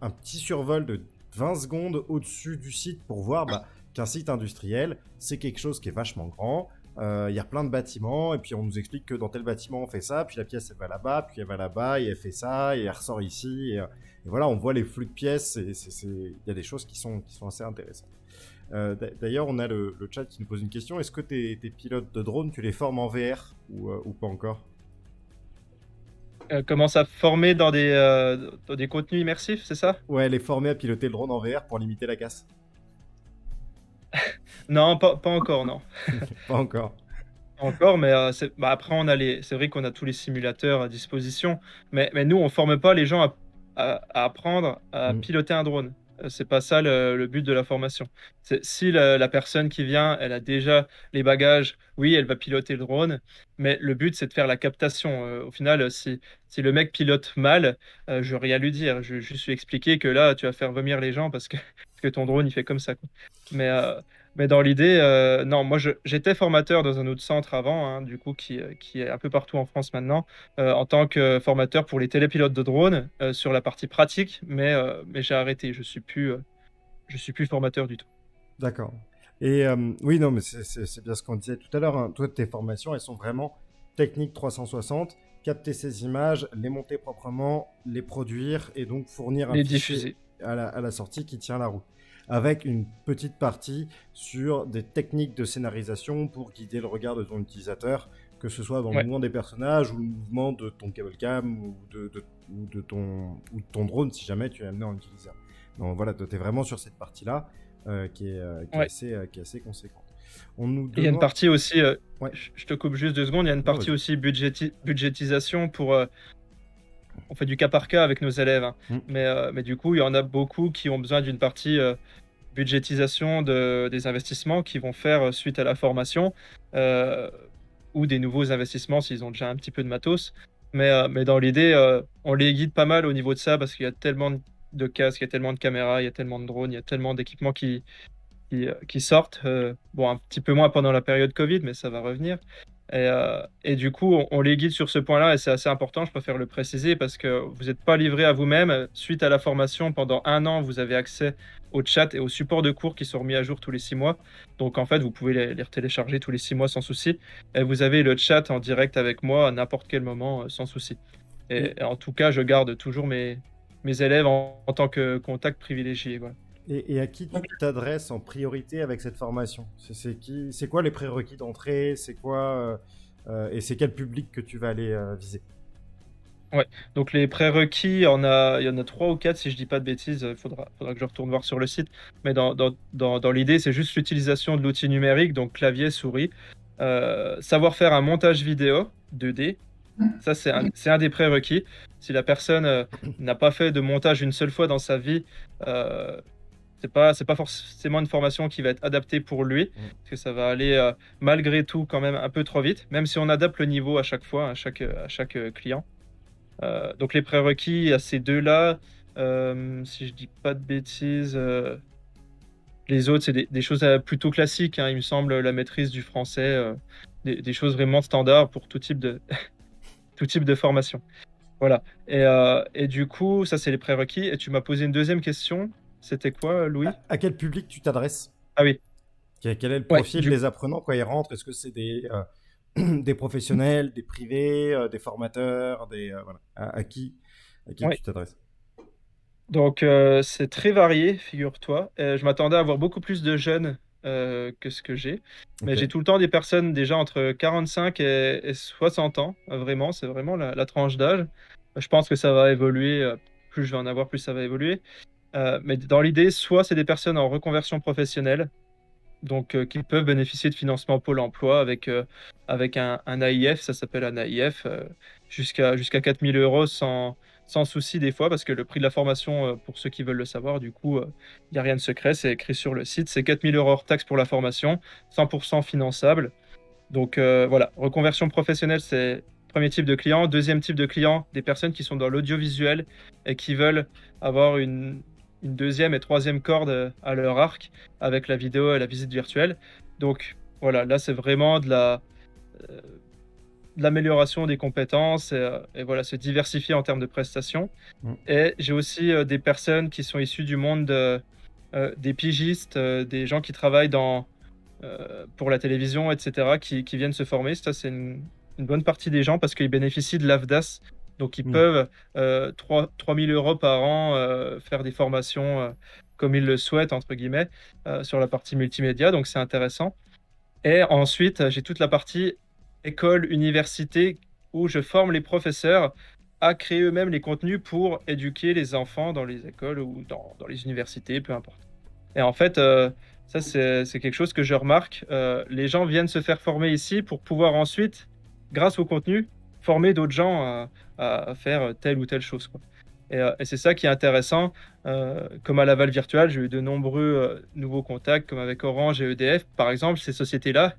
un petit survol de 20 secondes au-dessus du site pour voir qu'un site industriel, c'est quelque chose qui est vachement grand, Il y a plein de bâtiments, et puis on nous explique que dans tel bâtiment on fait ça, puis la pièce elle va là-bas, puis elle va là-bas, et elle fait ça, et elle ressort ici, et voilà, on voit les flux de pièces, il y a des choses qui sont assez intéressantes. D'ailleurs, on a le chat qui nous pose une question. Est-ce que tes pilotes de drone, tu les formes en VR ou pas encore? Commence à former dans des contenus immersifs, c'est ça? Ouais, les former à piloter le drone en VR pour limiter la casse. Non, pas encore, non. Pas encore. Pas encore, mais après, c'est vrai qu'on a tous les simulateurs à disposition, mais nous, on forme pas les gens à apprendre à piloter un drone. C'est pas ça le but de la formation. Si la personne qui vient, elle a déjà les bagages, oui, elle va piloter le drone, mais le but, c'est de faire la captation. Au final, si le mec pilote mal, je vais rien lui dire. Je vais juste lui expliquer que là, tu vas faire vomir les gens parce que ton drone, il fait comme ça, quoi. Mais, euh, mais dans l'idée, non, moi, j'étais formateur dans un autre centre avant, hein, du coup, qui est un peu partout en France maintenant, en tant que formateur pour les télépilotes de drones sur la partie pratique, mais j'ai arrêté. Je suis plus formateur du tout. D'accord. Et oui, non, mais c'est bien ce qu'on disait tout à l'heure, hein. Toi, tes formations, elles sont vraiment techniques 360, capter ces images, les monter proprement, les produire et donc fournir un Les fichier diffuser. à la sortie qui tient la route. Avec une petite partie sur des techniques de scénarisation pour guider le regard de ton utilisateur, que ce soit dans le Ouais. mouvement des personnages ou le mouvement de ton cable cam ou de ton drone si jamais tu es amené à en utiliser un. Donc voilà, tu es vraiment sur cette partie-là Ouais. qui est assez conséquente. On nous Il y a une demande... partie aussi, Ouais. je te coupe juste 2 secondes, il y a une partie vas-y. aussi budgétisation pour, on fait du cas par cas avec nos élèves, hein. Mm. Mais du coup, il y en a beaucoup qui ont besoin d'une partie budgétisation des investissements qu'ils vont faire suite à la formation, euh, ou des nouveaux investissements s'ils ont déjà un petit peu de matos. Mais dans l'idée, on les guide pas mal au niveau de ça parce qu'il y a tellement de casques, il y a tellement de caméras, il y a tellement de drones, il y a tellement d'équipements qui sortent. Bon, un petit peu moins pendant la période Covid, mais ça va revenir. Et du coup, on les guide sur ce point-là et c'est assez important, je préfère le préciser parce que vous n'êtes pas livré à vous-même. Suite à la formation, pendant 1 an, vous avez accès au chat et au support de cours qui sont remis à jour tous les 6 mois. Donc en fait, vous pouvez les télécharger tous les 6 mois sans souci. Et vous avez le chat en direct avec moi à n'importe quel moment sans souci. Et, Et en tout cas, je garde toujours mes élèves en tant que contact privilégié, voilà. et à qui tu t'adresses en priorité avec cette formation? C'est quoi les prérequis d'entrée? C'est quoi et c'est quel public que tu vas aller viser? Ouais, donc les prérequis, il y en a 3 ou 4 si je dis pas de bêtises, faudra que je retourne voir sur le site. Mais dans l'idée, c'est juste l'utilisation de l'outil numérique, donc clavier, souris. Savoir faire un montage vidéo 2D, ça c'est un des prérequis. Si la personne n'a pas fait de montage une seule fois dans sa vie, euh, c'est pas forcément une formation qui va être adaptée pour lui, parce que ça va aller malgré tout quand même un peu trop vite, même si on adapte le niveau à chaque fois, à chaque client. Donc les prérequis à ces deux-là, si je dis pas de bêtises, les autres c'est des choses plutôt classiques, hein, il me semble, la maîtrise du français, des choses vraiment standards pour tout type de, tout type de formation. Voilà. Et du coup, ça c'est les prérequis. Et tu m'as posé une deuxième question. C'était quoi, Louis? À quel public tu t'adresses? Ah oui. Quel est le Ouais, profil des apprenants quand ils rentrent? Est-ce que c'est des professionnels, des privés, des formateurs, voilà. À qui ouais. tu t'adresses? Donc c'est très varié, figure-toi. Je m'attendais à avoir beaucoup plus de jeunes que ce que j'ai. Mais Ok. j'ai tout le temps des personnes déjà entre 45 et 60 ans. Vraiment, c'est vraiment la tranche d'âge. Je pense que ça va évoluer. Plus je vais en avoir, plus ça va évoluer. Mais dans l'idée, soit c'est des personnes en reconversion professionnelle, donc qui peuvent bénéficier de financement Pôle emploi avec un AIF, ça s'appelle un AIF, jusqu'à 4 000 euros sans souci des fois, parce que le prix de la formation, pour ceux qui veulent le savoir, du coup, il n'y a rien de secret, c'est écrit sur le site, c'est 4 000 euros hors taxe pour la formation, 100% finançable. Donc voilà, reconversion professionnelle, c'est le premier type de client. Deuxième type de client, des personnes qui sont dans l'audiovisuel et qui veulent avoir une deuxième et troisième corde à leur arc avec la vidéo et la visite virtuelle. Donc voilà, là c'est vraiment euh, de l'amélioration des compétences et voilà, se diversifier en termes de prestations. Mm. Et j'ai aussi des personnes qui sont issues du monde des pigistes, des gens qui travaillent pour la télévision, etc., qui viennent se former. Ça, c'est une bonne partie des gens parce qu'ils bénéficient de l'AFDAS. Donc, ils peuvent 3 000 euros par an faire des formations comme ils le souhaitent, entre guillemets, sur la partie multimédia. Donc, c'est intéressant. Et ensuite, j'ai toute la partie école, université, où je forme les professeurs à créer eux-mêmes les contenus pour éduquer les enfants dans les écoles ou dans les universités, peu importe. Et en fait, ça, c'est quelque chose que je remarque. Les gens viennent se faire former ici pour pouvoir ensuite, grâce au contenu, former d'autres gens à faire telle ou telle chose, quoi. Et c'est ça qui est intéressant. Comme à Laval Virtual, j'ai eu de nombreux nouveaux contacts, comme avec Orange et EDF. Par exemple, ces sociétés-là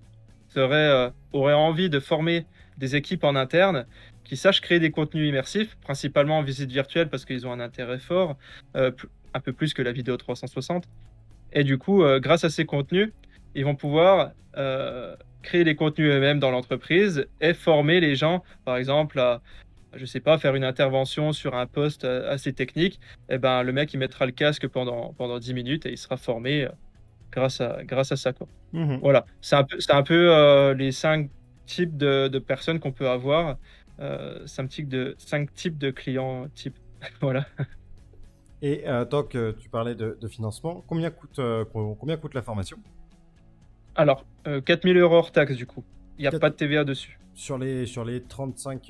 auraient envie de former des équipes en interne qui sachent créer des contenus immersifs, principalement en visite virtuelle parce qu'ils ont un intérêt fort, un peu plus que la vidéo 360. Et du coup, grâce à ces contenus, ils vont pouvoir créer les contenus eux-mêmes dans l'entreprise et former les gens, par exemple, à, je sais pas, faire une intervention sur un poste assez technique. Et ben, le mec, il mettra le casque pendant 10 minutes et il sera formé grâce à ça, quoi. Voilà, c'est un peu les 5 types de personnes qu'on peut avoir. 5 types de clients type. Voilà. Et Toc, tu parlais de financement. Combien coûte la formation? Alors, 4 000 euros hors taxe, du coup. Il n'y a 4 pas de TVA dessus. sur les 35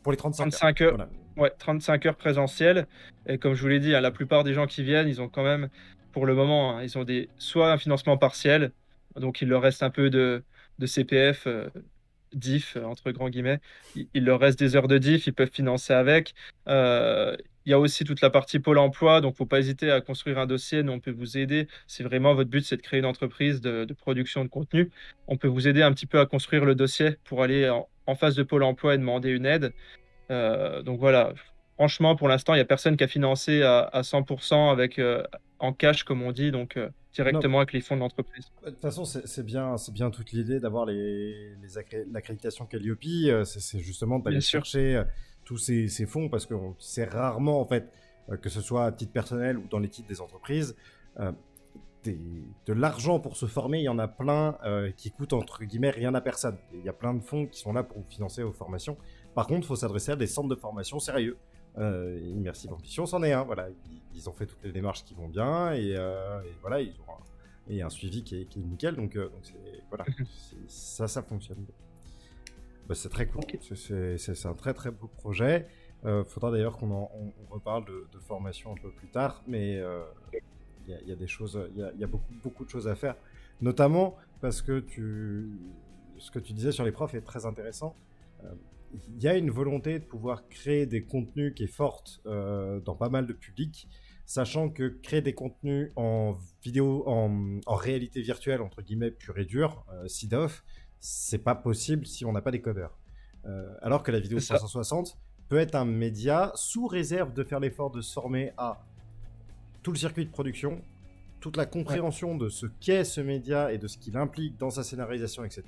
pour les 35 35 heures, Voilà. ouais, 35 heures présentielles. Et comme je vous l'ai dit, hein, la plupart des gens qui viennent, ils ont quand même, pour le moment, hein, ils ont soit un financement partiel, donc il leur reste un peu de CPF, DIF, entre grands guillemets. Il leur reste des heures de DIF, ils peuvent financer avec. Il y a aussi toute la partie Pôle emploi, donc faut pas hésiter à construire un dossier. Nous, on peut vous aider. Si vraiment votre but, c'est de créer une entreprise de production de contenu, on peut vous aider un petit peu à construire le dossier pour aller en face de Pôle emploi et demander une aide. Donc voilà, franchement, pour l'instant, il n'y a personne qui a financé à 100% avec, en cash, comme on dit, donc Non, directement avec les fonds de l'entreprise. de toute façon, c'est bien toute l'idée d'avoir l'accréditation Calliope. C'est justement d'aller Bien sûr. chercher tous ces fonds parce que c'est rarement, en fait, que ce soit à titre personnel ou dans les titres des entreprises, euh, de l'argent pour se former. Il y en a plein qui coûtent entre guillemets rien à personne. Il y a plein de fonds qui sont là pour vous financer vos formations. Par contre, il faut s'adresser à des centres de formation sérieux. Immersive Ambition, c'en est un. Voilà, ils ont fait toutes les démarches qui vont bien et voilà, ils ont et un suivi qui est nickel. Donc voilà, ça fonctionne. Bah, c'est très cool. Ok. C'est un très très beau projet. Faudra d'ailleurs on reparle de formation un peu plus tard, mais il y a des choses, il y a beaucoup de choses à faire, notamment parce que ce que tu disais sur les profs est très intéressant. Il y a une volonté de pouvoir créer des contenus qui est forte dans pas mal de publics, sachant que créer des contenus en vidéo, en réalité virtuelle, entre guillemets, pure et dure, CIDOF, c'est pas possible si on n'a pas des codeurs. Alors que la vidéo C'est ça. 360 peut être un média sous réserve de faire l'effort de se former à tout le circuit de production, toute la compréhension de ce qu'est ce média et de ce qu'il implique dans sa scénarisation, etc.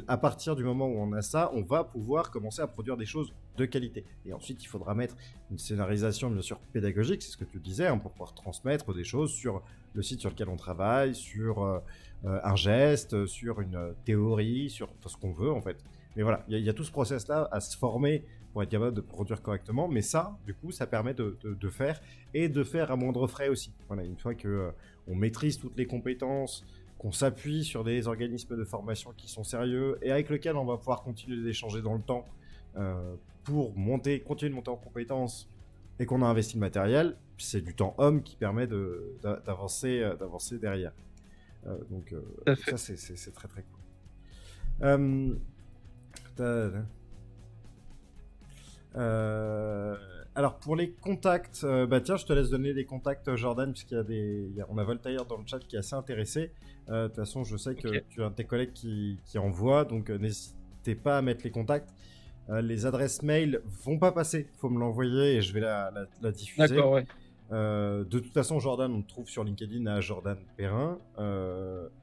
À partir du moment où on a ça, on va pouvoir commencer à produire des choses de qualité. Et ensuite, il faudra mettre une scénarisation, bien sûr, pédagogique, c'est ce que tu disais, hein, pour pouvoir transmettre des choses sur le site sur lequel on travaille, sur un geste, sur une théorie, sur ce qu'on veut, en fait. Mais voilà, il y a tout ce process-là à se former pour être capable de produire correctement. Mais ça, du coup, ça permet de faire et de faire à moindre frais aussi. Voilà, une fois que on maîtrise toutes les compétences, qu'on s'appuie sur des organismes de formation qui sont sérieux et avec lesquels on va pouvoir continuer d'échanger dans le temps pour continuer de monter en compétences et qu'on a investi le matériel, c'est du temps homme qui permet d'avancer derrière. Donc ça, c'est très très cool. Alors pour les contacts, bah tiens, je te laisse donner les contacts, Jordan, on a Voltaire dans le chat qui est assez intéressé. De toute façon, je sais que tu as un de tes collègues qui envoie, donc n'hésitez pas à mettre les contacts. Les adresses mail vont pas passer, faut me l'envoyer et je vais la diffuser. D'accord, ouais. De toute façon, Jordan, on te trouve sur LinkedIn à Jordan Perrin.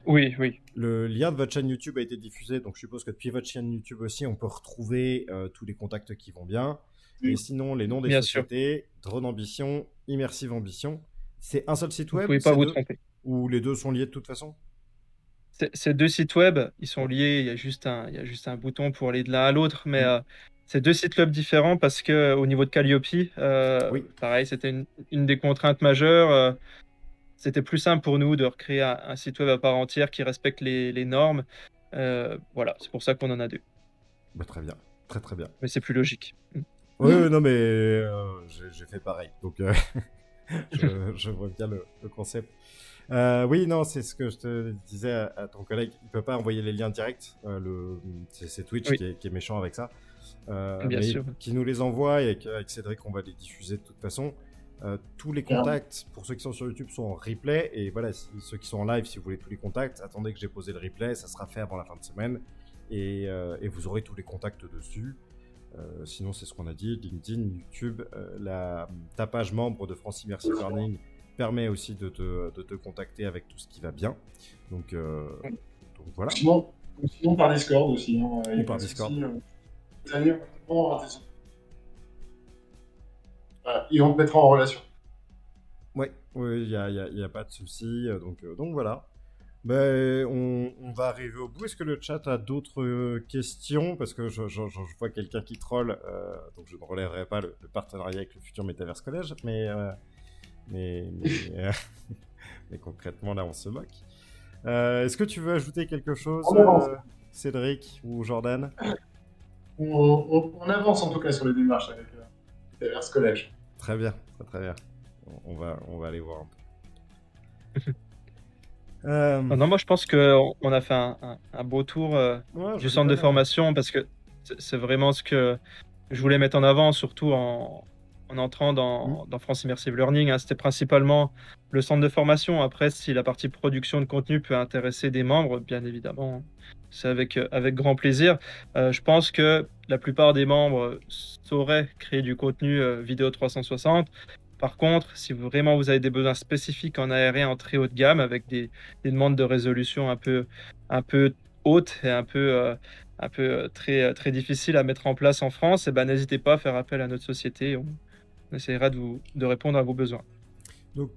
Oui. Le lien de votre chaîne YouTube a été diffusé, donc je suppose que depuis votre chaîne YouTube aussi, on peut retrouver tous les contacts qui vont bien. Et sinon, les noms des sociétés, Drone Ambition, Immersive Ambition, c'est un seul site web. Vous pouvez pas vous tromper. Ou les deux sont liés de toute façon? Ces deux sites web, ils sont liés, il y a juste un bouton pour aller de l'un à l'autre, mais c'est deux sites web différents parce que au niveau de Calliope, Oui, pareil, c'était une des contraintes majeures. C'était plus simple pour nous de recréer un site web à part entière qui respecte les normes. Voilà, c'est pour ça qu'on en a deux. bah, très bien, très très bien. Mais c'est plus logique. Oui, oui, non, mais j'ai fait pareil, donc je vois bien le concept. Oui, non, c'est ce que je te disais à ton collègue. Il peut pas envoyer les liens directs. C'est Twitch Oui, qui est méchant avec ça. bien Mais sûr. qui nous les envoie et avec Cédric, on va les diffuser de toute façon. Tous les contacts, pour ceux qui sont sur YouTube, sont en replay. Et voilà, ceux qui sont en live, si vous voulez tous les contacts, attendez que j'ai posé le replay. Ça sera fait avant la fin de semaine. Et vous aurez tous les contacts dessus. Sinon, c'est ce qu'on a dit, LinkedIn, YouTube, ta page membre de France Immersive Learning permet aussi de te contacter avec tout ce qui va bien. Donc voilà. Sinon par Discord aussi. Hein, Ou par Discord. Et on te mettra en relation. Ouais, il n'y a pas de souci. Donc voilà. Ben, on va arriver au bout. Est-ce que le chat a d'autres questions? Parce que je vois quelqu'un qui troll, donc je ne relèverai pas le partenariat avec le futur Metaverse Collège, mais, mais concrètement, là, on se moque. Est-ce que tu veux ajouter quelque chose, Cédric ou Jordan? On avance en tout cas sur les démarches avec Metaverse Collège. Très bien, très bien. On va aller voir un peu. Non, moi je pense qu'on a fait un beau tour Ouais, du centre de formation parce que c'est vraiment ce que je voulais mettre en avant, surtout en entrant dans France Immersive Learning. Hein. C'était principalement le centre de formation. Après, si la partie production de contenu peut intéresser des membres, bien évidemment, c'est avec grand plaisir. Je pense que la plupart des membres sauraient créer du contenu vidéo 360. Par contre, si vraiment vous avez des besoins spécifiques en aérien en très haut de gamme, avec des demandes de résolution un peu hautes et un peu très difficiles à mettre en place en France, eh ben, n'hésitez pas à faire appel à notre société. On essaiera de répondre à vos besoins. Donc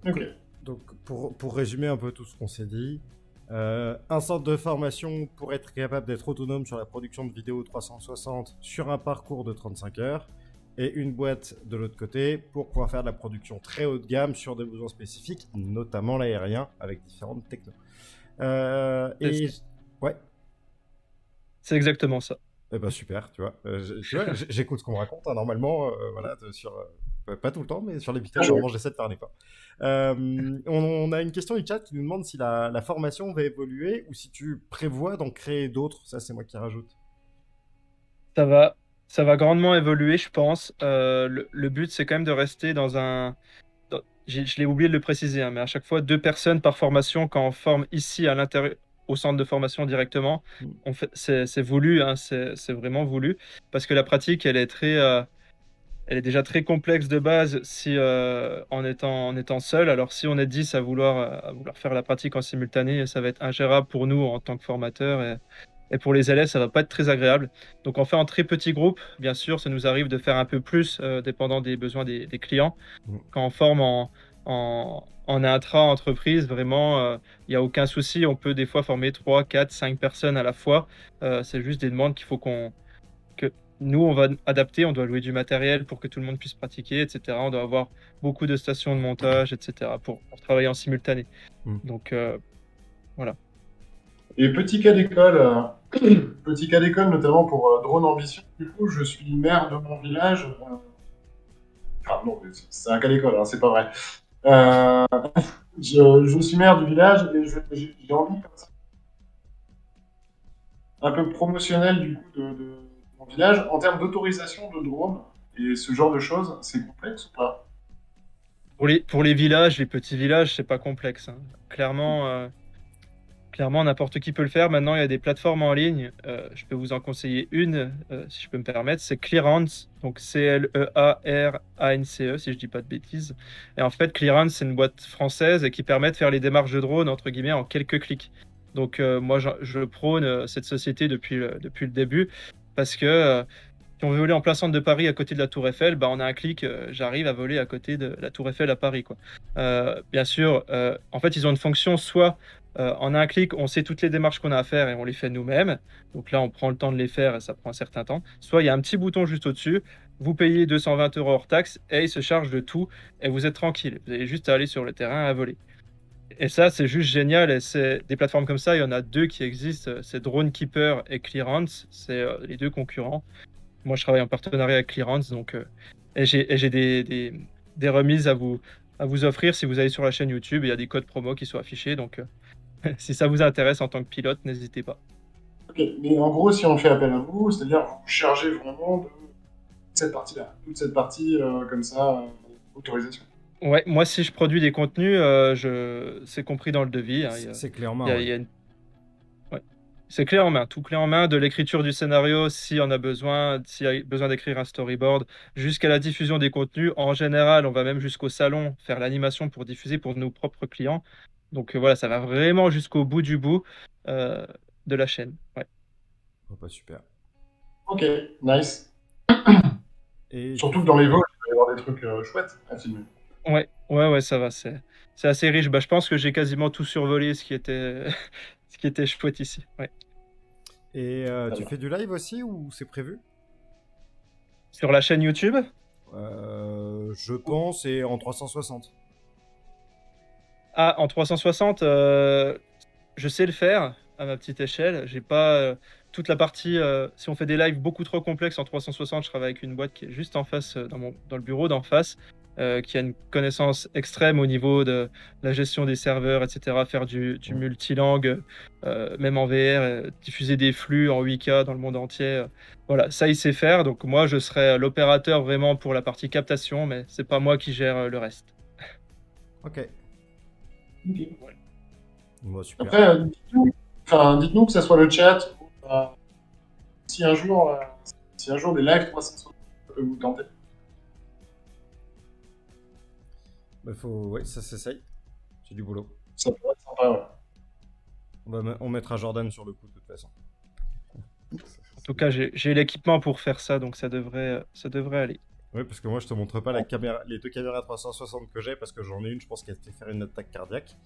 pour résumer un peu tout ce qu'on s'est dit, un centre de formation pour être capable d'être autonome sur la production de vidéos 360 sur un parcours de 35 heures, et une boîte de l'autre côté pour pouvoir faire de la production très haut de gamme sur des besoins spécifiques, notamment l'aérien, avec différentes technos. Ouais. C'est exactement ça. Eh ben super, tu vois. J'écoute ce qu'on me raconte, hein, normalement, voilà, pas tout le temps, mais sur les vidéos, normalement, j'essaie de faire un effort. On a une question du chat qui nous demande si la formation va évoluer ou si tu prévois d'en créer d'autres. Ça, c'est moi qui rajoute. Ça va grandement évoluer, je pense. Le but, c'est quand même de rester dans un... Je l'ai oublié de le préciser, hein, mais à chaque fois, 2 personnes par formation quand on forme ici à l'intérieur, au centre de formation directement. C'est voulu, hein, c'est vraiment voulu, parce que la pratique, elle est déjà très complexe de base si, en étant seul. Alors si on est 10 à vouloir faire la pratique en simultané, ça va être ingérable pour nous en tant que formateurs. Et pour les élèves, ça va pas être très agréable. Donc on fait en très petits groupes. Bien sûr, ça nous arrive de faire un peu plus, dépendant des besoins des clients. Quand on forme en intra-entreprise, vraiment, il n'y a aucun souci. On peut des fois former 3, 4, 5 personnes à la fois. C'est juste des demandes qu'il faut que nous, on va adapter. On doit louer du matériel pour que tout le monde puisse pratiquer, etc. On doit avoir beaucoup de stations de montage, etc. pour travailler en simultané. Donc, voilà. Et petit cas d'école, notamment pour Drone Ambition, du coup, je suis maire de mon village. Enfin, non, c'est un cas d'école, hein, c'est pas vrai. Je suis maire du village et j'ai envie, comme ça, un peu promotionnel du coup de mon village, en termes d'autorisation de drone et ce genre de choses, c'est complexe ou pas? Pour les villages, les petits villages, c'est pas complexe. Hein. Clairement, n'importe qui peut le faire. Maintenant, il y a des plateformes en ligne. Je peux vous en conseiller une, si je peux me permettre. C'est Clearance, donc Clearance, si je dis pas de bêtises. Et en fait, Clearance, c'est une boîte française et qui permet de faire les démarches de drone, entre guillemets, en quelques clics. Donc, moi, je prône cette société depuis le début parce que si on veut voler en plein centre de Paris à côté de la Tour Eiffel, bah, on a un clic, j'arrive à voler à côté de la Tour Eiffel à Paris, quoi. Bien sûr, en fait, ils ont une fonction soit En un clic, on sait toutes les démarches qu'on a à faire et on les fait nous-mêmes. Donc là, on prend le temps de les faire et ça prend un certain temps. Soit il y a un petit bouton juste au-dessus, vous payez 220 € hors taxe et il se charge de tout et vous êtes tranquille. Vous avez juste à aller sur le terrain à voler. Et ça, c'est juste génial. Et c'est des plateformes comme ça, il y en a deux qui existent. C'est Drone Keeper et Clearance. C'est les deux concurrents. Moi, je travaille en partenariat avec Clearance. Donc, et j'ai des remises à vous offrir si vous allez sur la chaîne YouTube. Il y a des codes promo qui sont affichés. Donc, si ça vous intéresse en tant que pilote, n'hésitez pas. Ok, mais en gros, si on fait appel à vous, c'est-à-dire vous chargez vraiment de cette partie-là, toute cette partie comme ça, autorisation. Ouais, moi, si je produis des contenus, c'est compris dans le devis, hein. C'est clé en main. Il y a- Ouais. il y a une- ouais. C'est clé en main, tout clé en main, de l'écriture du scénario, si on a besoin, s'il y a besoin d'écrire un storyboard, jusqu'à la diffusion des contenus. En général, on va même jusqu'au salon faire l'animation pour diffuser pour nos propres clients. Donc voilà, ça va vraiment jusqu'au bout du bout euh, de la chaîne. Ouais. Oh, pas super. Ok, nice. Et Surtout que dans les vols, il va y avoir des trucs chouettes à filmer. Ouais, ça va, c'est assez riche. Bah, je pense que j'ai quasiment tout survolé ce qui était, ce qui était chouette ici. Ouais. tu fais du live aussi ou c'est prévu? Sur la chaîne YouTube? Je pense, et en 360. Ah, en 360, je sais le faire à ma petite échelle. J'ai pas toute la partie. Si on fait des lives beaucoup trop complexes en 360, je travaille avec une boîte qui est juste en face, dans le bureau d'en face, qui a une connaissance extrême au niveau de la gestion des serveurs, etc. Faire du multilangue, même en VR, diffuser des flux en 8K dans le monde entier. Voilà, ça il sait faire. Donc moi, je serai l'opérateur vraiment pour la partie captation, mais c'est pas moi qui gère le reste. Ok. Ok. Bon, super. Après, dites-nous que ce soit le chat ou si un jour, des lives 360 peut vous tenter. Bah, ouais, ça s'essaye. J'ai du boulot. Ça pourrait être sympa, ouais. On mettra Jordan sur le coup de toute façon. En tout cas, j'ai l'équipement pour faire ça, donc ça devrait aller. Oui, parce que moi je te montre pas les deux caméras 360 que j'ai parce que j'en ai une, je pense qu'elle te fait faire une attaque cardiaque.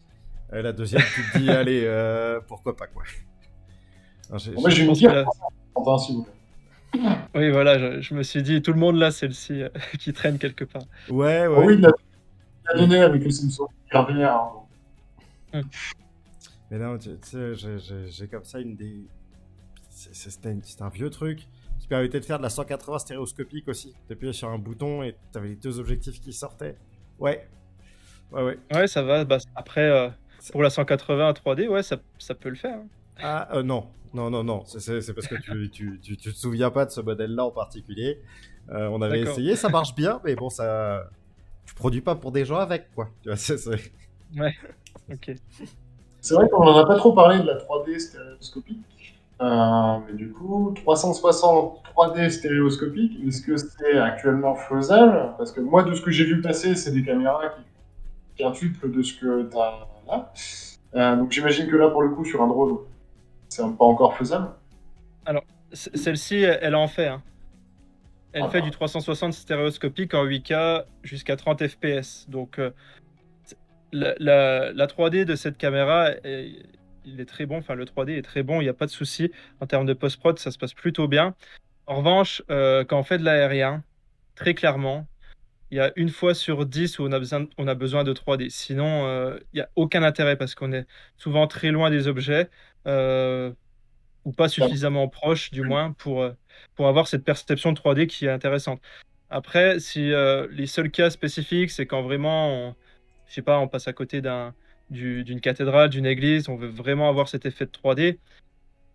Et la deuxième, tu te dis, allez, pourquoi pas quoi. Moi j'ai une dire guerre, s'il vous plaît. Oui, voilà, je me suis dit, tout le monde là, celle-ci qui traîne quelque part. Ouais. Oh, oui, il l'a donné avec le Simpson. Mais non, tu sais, j'ai comme ça une des. C'était un vieux truc qui permettait de faire de la 180 stéréoscopique aussi. T'appuyais sur un bouton et t'avais les deux objectifs qui sortaient. Ouais. Ouais, ça va. Bah, après, pour la 180 à 3D, ouais, ça peut le faire. Ah, non. C'est parce que tu te souviens pas de ce modèle-là en particulier. On avait essayé, ça marche bien, mais bon, ça. Tu produis pas pour des gens avec, quoi. Tu vois, Ouais, ok. C'est vrai qu'on en a pas trop parlé de la 3D stéréoscopique. Mais du coup, 360 3D stéréoscopique, est-ce que c'est actuellement faisable? Parce que moi, de ce que j'ai vu passer, c'est des caméras qui quintuplent de ce que tu as là. Donc j'imagine que là, pour le coup, sur un drone, c'est pas encore faisable. Alors, celle-ci, elle en fait. Hein. Elle fait du 360 stéréoscopique en 8K jusqu'à 30 fps. Donc, la 3D de cette caméra, il est très bon. Enfin, le 3D est très bon, il n'y a pas de souci. En termes de post-prod, ça se passe plutôt bien. En revanche, quand on fait de l'aérien, très clairement, il y a une fois sur 10 où on a besoin de 3D. Sinon, il n'y a aucun intérêt parce qu'on est souvent très loin des objets ou pas suffisamment proche, du moins, pour avoir cette perception de 3D qui est intéressante. Après, si les seuls cas spécifiques, c'est quand vraiment, je sais pas, on passe à côté d'une cathédrale, d'une église, on veut vraiment avoir cet effet de 3D.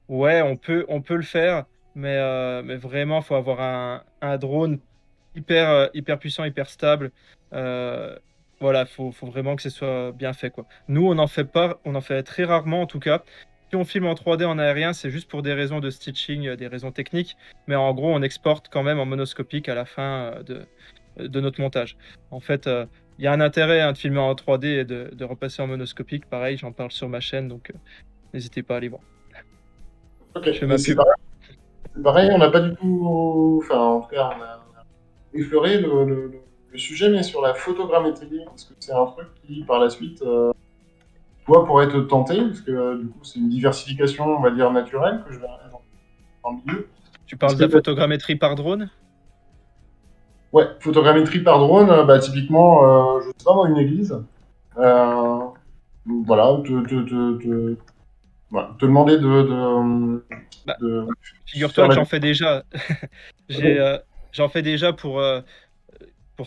Ouais, on peut le faire, mais vraiment, il faut avoir un drone hyper puissant, hyper stable. Voilà, faut vraiment que ce soit bien fait, quoi. Nous, on n'en fait pas, on en fait très rarement en tout cas. Si on filme en 3D en aérien, c'est juste pour des raisons de stitching, des raisons techniques. Mais en gros, on exporte quand même en monoscopique à la fin de notre montage. En fait, il y a un intérêt de filmer en 3D et de repasser en monoscopique. Pareil, j'en parle sur ma chaîne, donc n'hésitez pas à aller voir. Ok, c'est pareil, on n'a pas du tout. Enfin, en tout cas, on a effleuré le sujet, mais sur la photogrammétrie, parce que c'est un truc qui, par la suite, toi, pourrais te tenter, parce que du coup, c'est une diversification, on va dire, naturelle que je verrai dans le milieu. Tu parles de la photogrammétrie par drone? Ouais, photogrammétrie par drone, bah, typiquement, je sais pas, dans une église. Voilà, voilà, te demander Bah, de figure-toi faire que la... j'en fais déjà. J'en fais déjà pour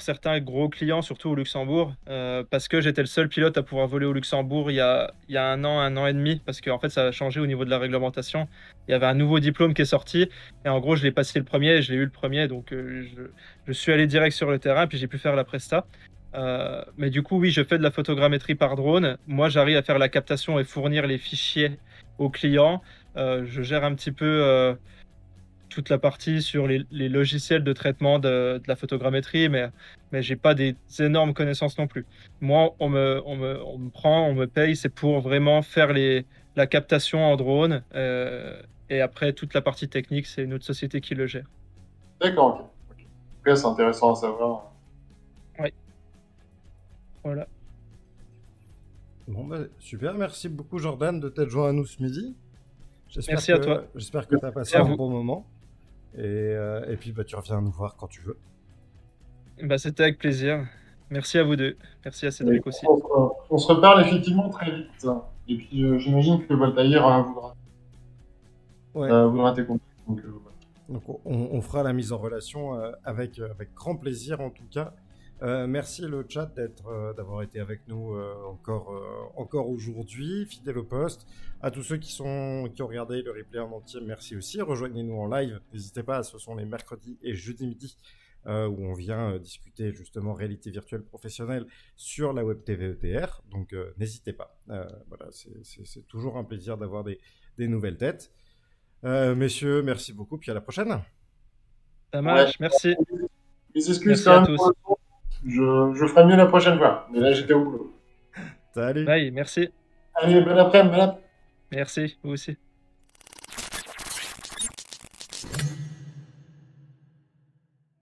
certains gros clients, surtout au Luxembourg, parce que j'étais le seul pilote à pouvoir voler au Luxembourg il y a un an et demi, parce qu'en fait, ça a changé au niveau de la réglementation. Il y avait un nouveau diplôme qui est sorti, et en gros, je l'ai passé le premier, et je l'ai eu le premier, donc je suis allé direct sur le terrain, puis j'ai pu faire la presta. Mais du coup, oui, je fais de la photogrammétrie par drone. Moi, j'arrive à faire la captation et fournir les fichiers aux clients. Je gère un petit peu toute la partie sur les logiciels de traitement de la photogrammétrie, mais j'ai pas des énormes connaissances non plus. Moi, on me prend, on me paye, c'est pour vraiment faire la captation en drone. Et après, toute la partie technique, c'est une autre société qui le gère. D'accord, ok. Ok. En tout cas, c'est intéressant à savoir. Oui, voilà. Bon, bah, super, merci beaucoup Jordan de t'être joint à nous ce midi. Merci à toi. J'espère que tu as passé Merci à un vous. bon moment. Et puis bah, tu reviens nous voir quand tu veux. Bah, c'était avec plaisir. Merci à vous deux. Merci à Et Cédric aussi. on se reparle effectivement très vite. Et puis, j'imagine que Voltaire Ouais. voudra tes contacts. Donc, voilà. Donc on fera la mise en relation avec grand plaisir en tout cas. Merci le chat d'avoir été avec nous encore aujourd'hui, fidèle au poste. À tous ceux qui ont regardé le replay en entier, merci aussi. Rejoignez-nous en live, n'hésitez pas, ce sont les mercredis et jeudis midi où on vient discuter justement réalité virtuelle professionnelle sur la Web TV ETR. Donc n'hésitez pas. Voilà, c'est toujours un plaisir d'avoir des nouvelles têtes. Messieurs, merci beaucoup, puis à la prochaine. Ça marche, merci. Mes excuses Merci quand à même. tous. Je ferai mieux la prochaine fois. Mais là, j'étais au boulot. Salut. Bye, merci. Allez, bon après-midi. Merci, vous aussi.